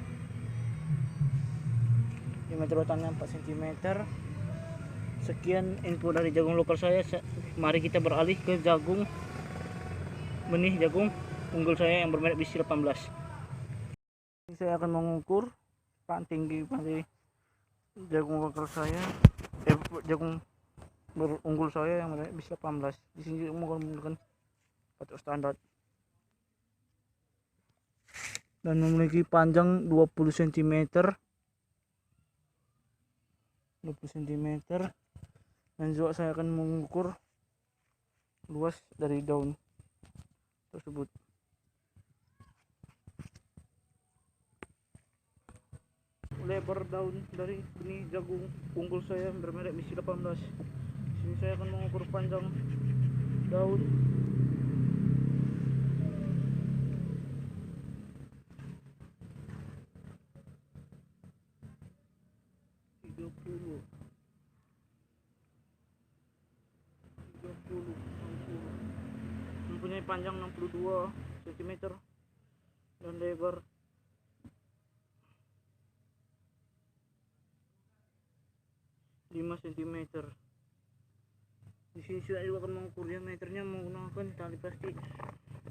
diameter batangnya 4 cm. Sekian info dari jagung lokal saya. Mari kita beralih ke jagung, benih jagung unggul saya yang bermerek BC 18. Saya akan mengukur tinggi pada jagung lokal saya, jagung berunggul saya yang bermerek BC 18. Di sini menggunakan patok standar dan memiliki panjang 20 cm dan juga saya akan mengukur luas dari daun tersebut. Lebar daun dari benih jagung unggul saya bermerek BC 18. Di sini saya akan mengukur panjang daun mempunyai panjang 62 cm dan lebar 5 cm. Di sini saya juga akan mengukur diameternya menggunakan tali plastik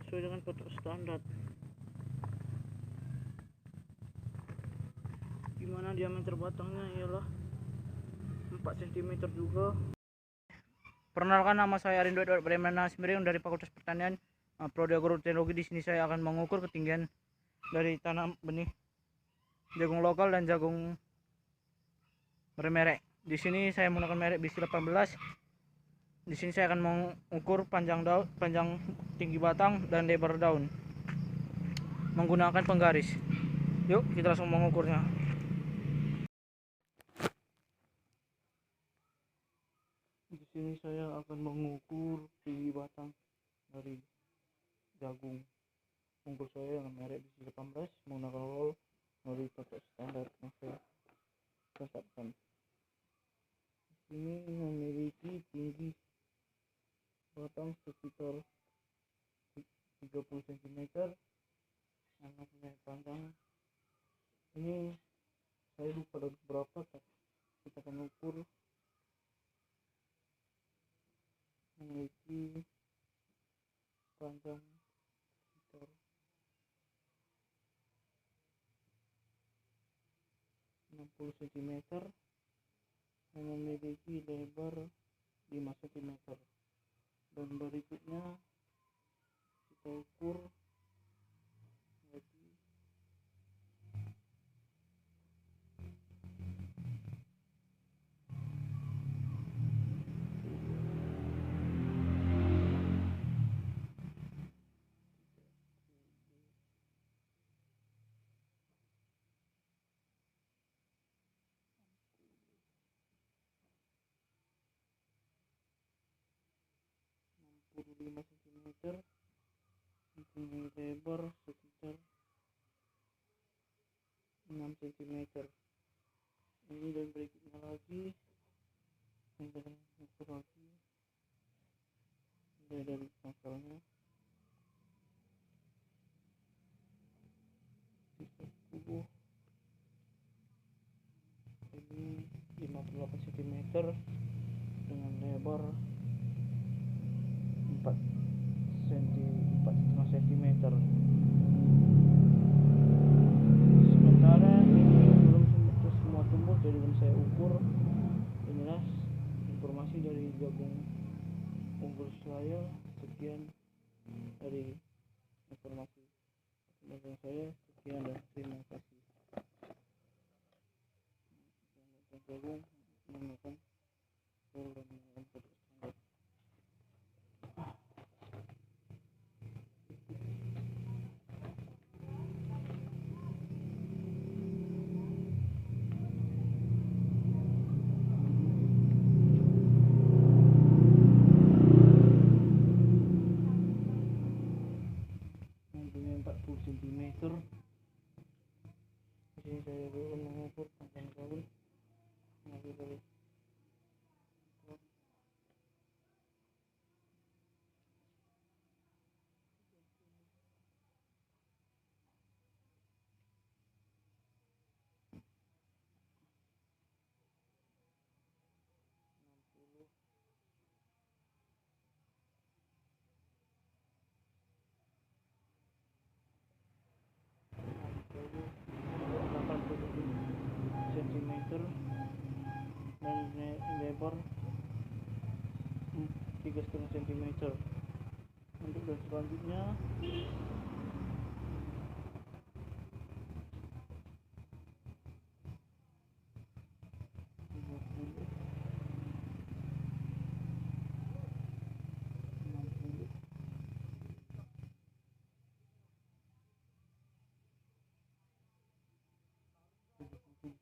sesuai dengan patok standar, dimana diameter batangnya ialah 4 cm juga. Perkenalkan, nama saya Arindo Edward Bremana Simbering dari Fakultas Pertanian Prodi Agroteknologi. Di sini saya akan mengukur ketinggian dari tanam benih jagung lokal dan jagung bermerek. Di sini saya menggunakan merek BC 18. Di sini saya akan mengukur panjang daun, panjang tinggi batang dan lebar daun menggunakan penggaris. Yuk kita langsung mengukurnya. Di sini saya akan mengukur tinggi batang dari jagung unggul saya yang merek BC 18 menggunakan roll dari patok standar yang saya tetapkan. Ini memiliki tinggi batang sekitar 30 cm yang mempunyai panjang, ini saya lupa dari berapa, kita akan ukur, memiliki panjang sekitar 60 cm dan memiliki lebar 5 cm. Dan berikutnya kita ukur lagi lima cm, mempunyai lebar sekitar 6 cm. Ini dan berikutnya lagi yang akan ukur lagi dari pangkalnya sisa 10, ini 58 cm dengan lebar 4 cm. Sementara ini belum semua tumbuh, jadi belum saya ukur. Inilah informasi dari jagung unggul saya. Sekian dari informasi jagung saya. Sekian dan terima kasih. Jagung menggunakan roll dan menggunakan patok standar. Mempunyai 40 cm. Di sini saya akan mengukur panjang daun dari lebar 3,5 cm. Untuk dan selanjutnya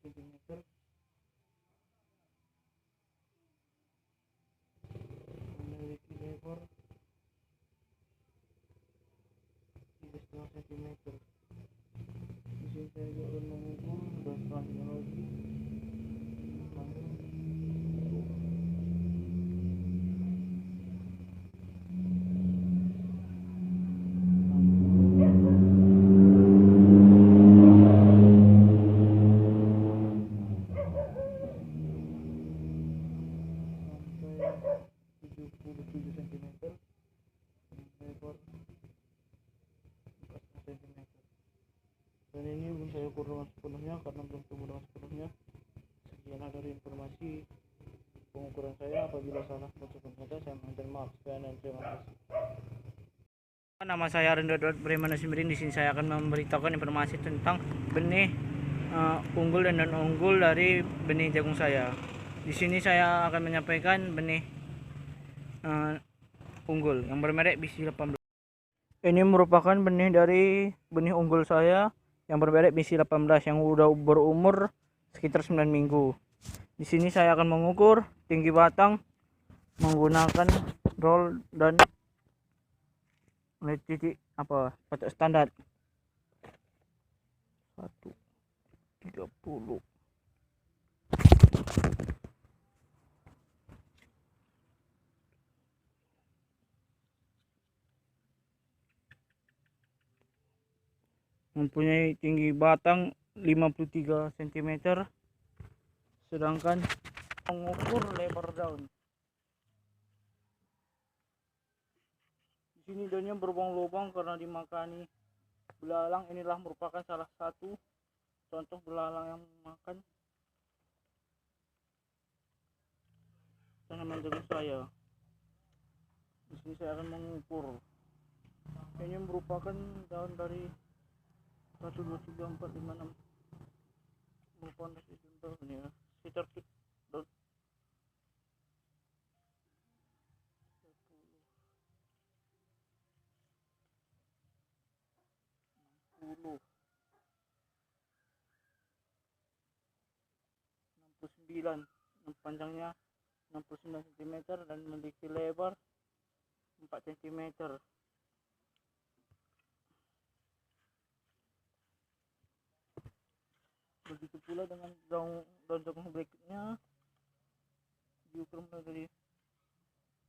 cm. Memiliki lebar 3,5 cm. Di sini saya juga akan mengukur dan selanjutnya lagi sampai 77 cm, lebar 4 cm. Dan ini belum saya ukur dengan sepenuhnya karena belum tumbuh dengan sepenuhnya. Sekian dari informasi pengukuran saya. Apabila salah mengucapkan kata, saya mohon maaf. Sekian dan terima kasih. Nama saya Arindo Bremana Simbiring. Di sini saya akan memberitahukan informasi tentang benih unggul dan non unggul dari benih jagung saya. Di sini saya akan menyampaikan benih unggul yang bermerek BC 18. Ini merupakan benih dari benih unggul saya yang bermerek BC 18 yang udah berumur sekitar 9 minggu. Di sini saya akan mengukur tinggi batang menggunakan roll dan titik patok standar 130. Mempunyai tinggi batang 53 cm, sedangkan mengukur lebar daun. Di sini daunnya berlubang-lubang karena dimakani belalang. Inilah merupakan salah satu contoh belalang yang makan tanaman jagung saya. Di sini saya akan mengukur. Ini merupakan daun dari 1, 2, 3, 4, 5, 6 merupakan daun ya, sekitar daun 60, 69, panjangnya 69 cm dan memiliki lebar 4 cm. Begitu pula dengan daun jagung berikutnya, diukur mulai dari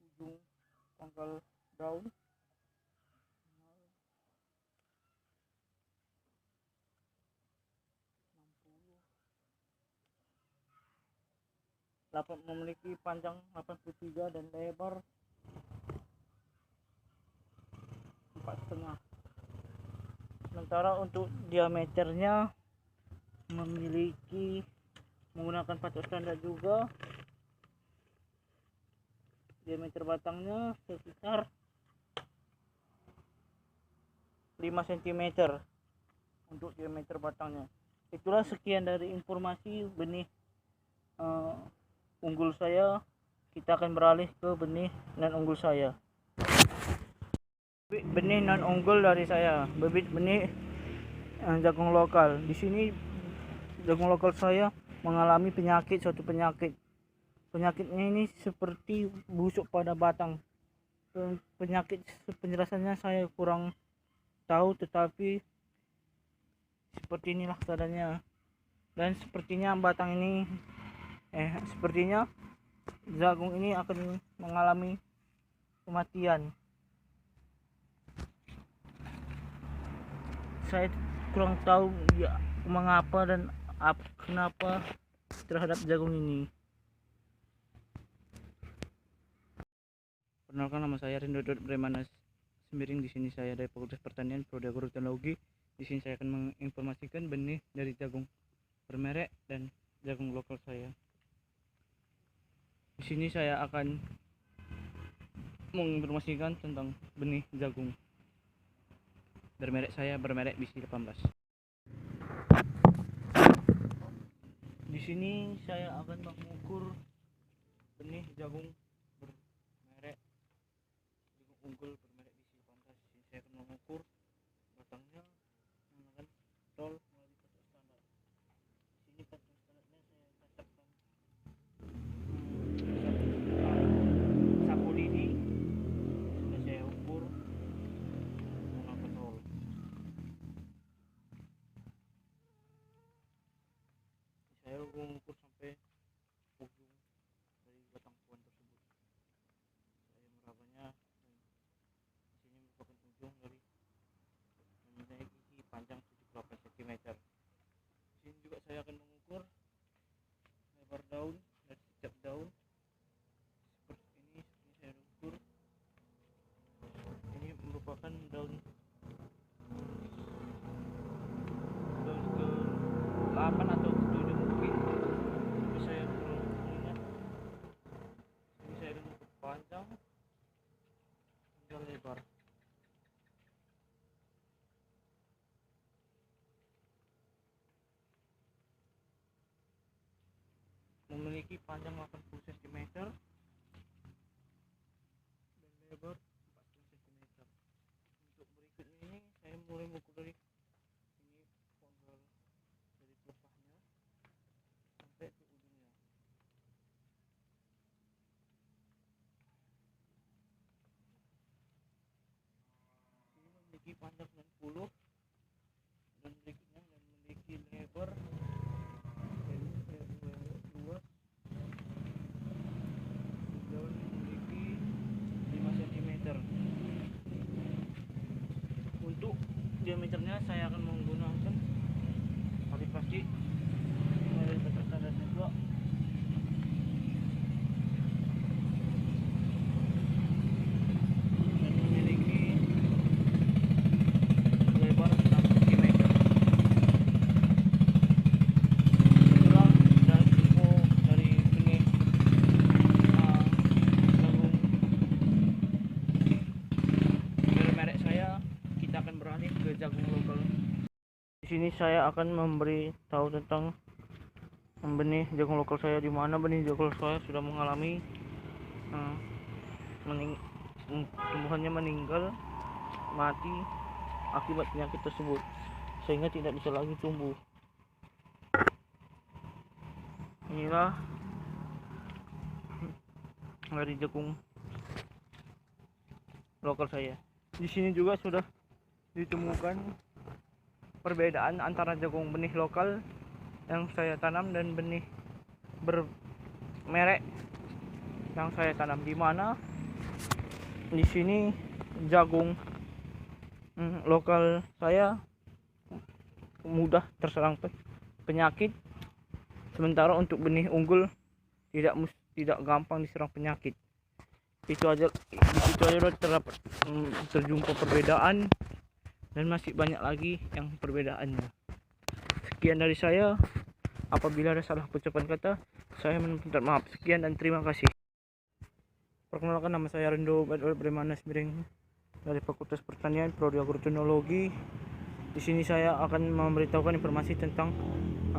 ujung pangkal daun memiliki panjang 83 dan lebar 4,5. Sementara untuk diameternya memiliki menggunakan patok standar juga. Diameter batangnya sekitar 5 cm untuk diameter batangnya. Itulah sekian dari informasi benih unggul saya. Kita akan beralih ke benih non unggul saya. Benih non unggul dari saya, bibit benih jagung lokal. Di sini jagung lokal saya mengalami suatu penyakit. Penyakitnya ini seperti busuk pada batang. Penyakit penjelasannya saya kurang tahu, tetapi seperti inilah keadaannya. Dan sepertinya sepertinya jagung ini akan mengalami kematian. Saya kurang tahu ya mengapa dan kenapa terhadap jagung ini. Perkenalkan, nama saya Arindo Bremana Simbiring. Di sini saya dari Fakultas Pertanian Prodi Agroteknologi. Di sini saya akan menginformasikan benih dari jagung bermerek dan jagung lokal saya. Di sini saya akan menginformasikan tentang benih jagung bermerek BC 18. Di sini saya akan mengukur benih jagung bermerek jagung unggul bermerek BC 18. Di sini saya akan mengukur batangnya menggunakan tol melalui patok standar. Di sini patok standarnya saya tetapkan sapu lidi. Sudah saya ukur menggunakan roll. Saya mengukur sampai ujung dari batang pohon tersebut. Saya merabanya dan di sini merupakan ujung dari mempunyai gigi panjang 78 cm. Di sini juga saya akan mengukur lebar daun dari setiap daun. Seperti ini saya ukur. Ini merupakan daun ke-8 atau ke-7 mungkin. Tapi saya belum ingat. Ini saya akan ukur panjang hingga lebar. Memiliki panjang 80 cm dan lebar 40 cm. Untuk berikutnya ini saya mulai mengukur dari ini pangkal dari pelepahnya sampai ke ujungnya. Ini memiliki panjang 90 dan berikutnya dan memiliki lebar luas dan memiliki 5 cm. Untuk diameternya saya akan menggunakan tali plastik dari batas standarnya juga. Dan memiliki lebar 6 cm. Itulah dan info dari benih jagung bermerek saya. Kita akan beralih ke jagung lokal. Di sini saya akan memberi tahu tentang benih jagung lokal saya, di mana benih jagung lokal saya sudah mengalami tumbuhannya meninggal mati akibat penyakit tersebut sehingga tidak bisa lagi tumbuh. Inilah dari jagung lokal saya. Di sini juga sudah ditemukan perbedaan antara jagung benih lokal yang saya tanam dan benih bermerek yang saya tanam, di mana di sini jagung lokal saya mudah terserang penyakit, sementara untuk benih unggul tidak gampang diserang penyakit. Itu aja terdapat terjumpa perbedaan dan masih banyak lagi yang perbedaannya. Sekian dari saya. Apabila ada salah ucapan kata, saya minta maaf. Sekian dan terima kasih. Perkenalkan, nama saya Arindo Bremana Sembiring dari Fakultas Pertanian Prodi Agroteknologi. Di sini saya akan memberitahukan informasi tentang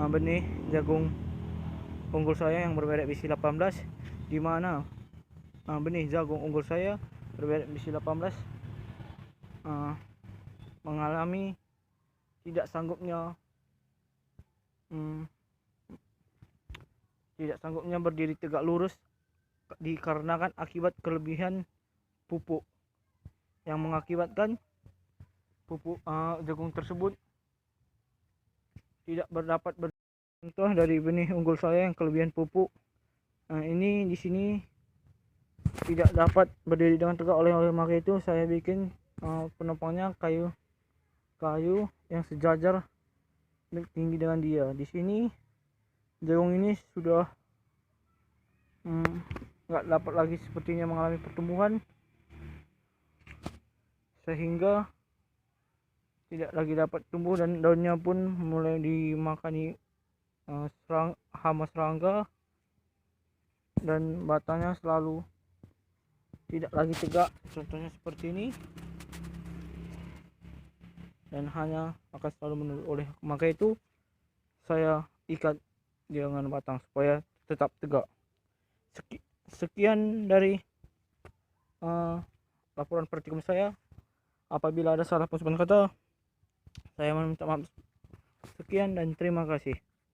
benih jagung unggul saya yang bermerek BC 18, di mana benih jagung unggul saya bermerek BC 18 mengalami tidak sanggupnya berdiri tegak lurus dikarenakan akibat kelebihan pupuk yang mengakibatkan pupuk jagung tersebut tidak dapat contoh dari benih unggul saya yang kelebihan pupuk. Ini di sini tidak dapat berdiri dengan tegak, oleh maka itu saya bikin penopangnya kayu yang sejajar tinggi dengan dia. Di sini jagung ini sudah nggak dapat lagi sepertinya mengalami pertumbuhan, sehingga tidak lagi dapat tumbuh dan daunnya pun mulai dimakani hama serangga dan batangnya selalu tidak lagi tegak, contohnya seperti ini, dan hanya akan selalu menurun. Oleh maka itu saya ikat dengan batang supaya tetap tegak. Sekian dari laporan praktikum saya. Apabila ada salah pengucapan kata, saya meminta maaf. Sekian dan terima kasih.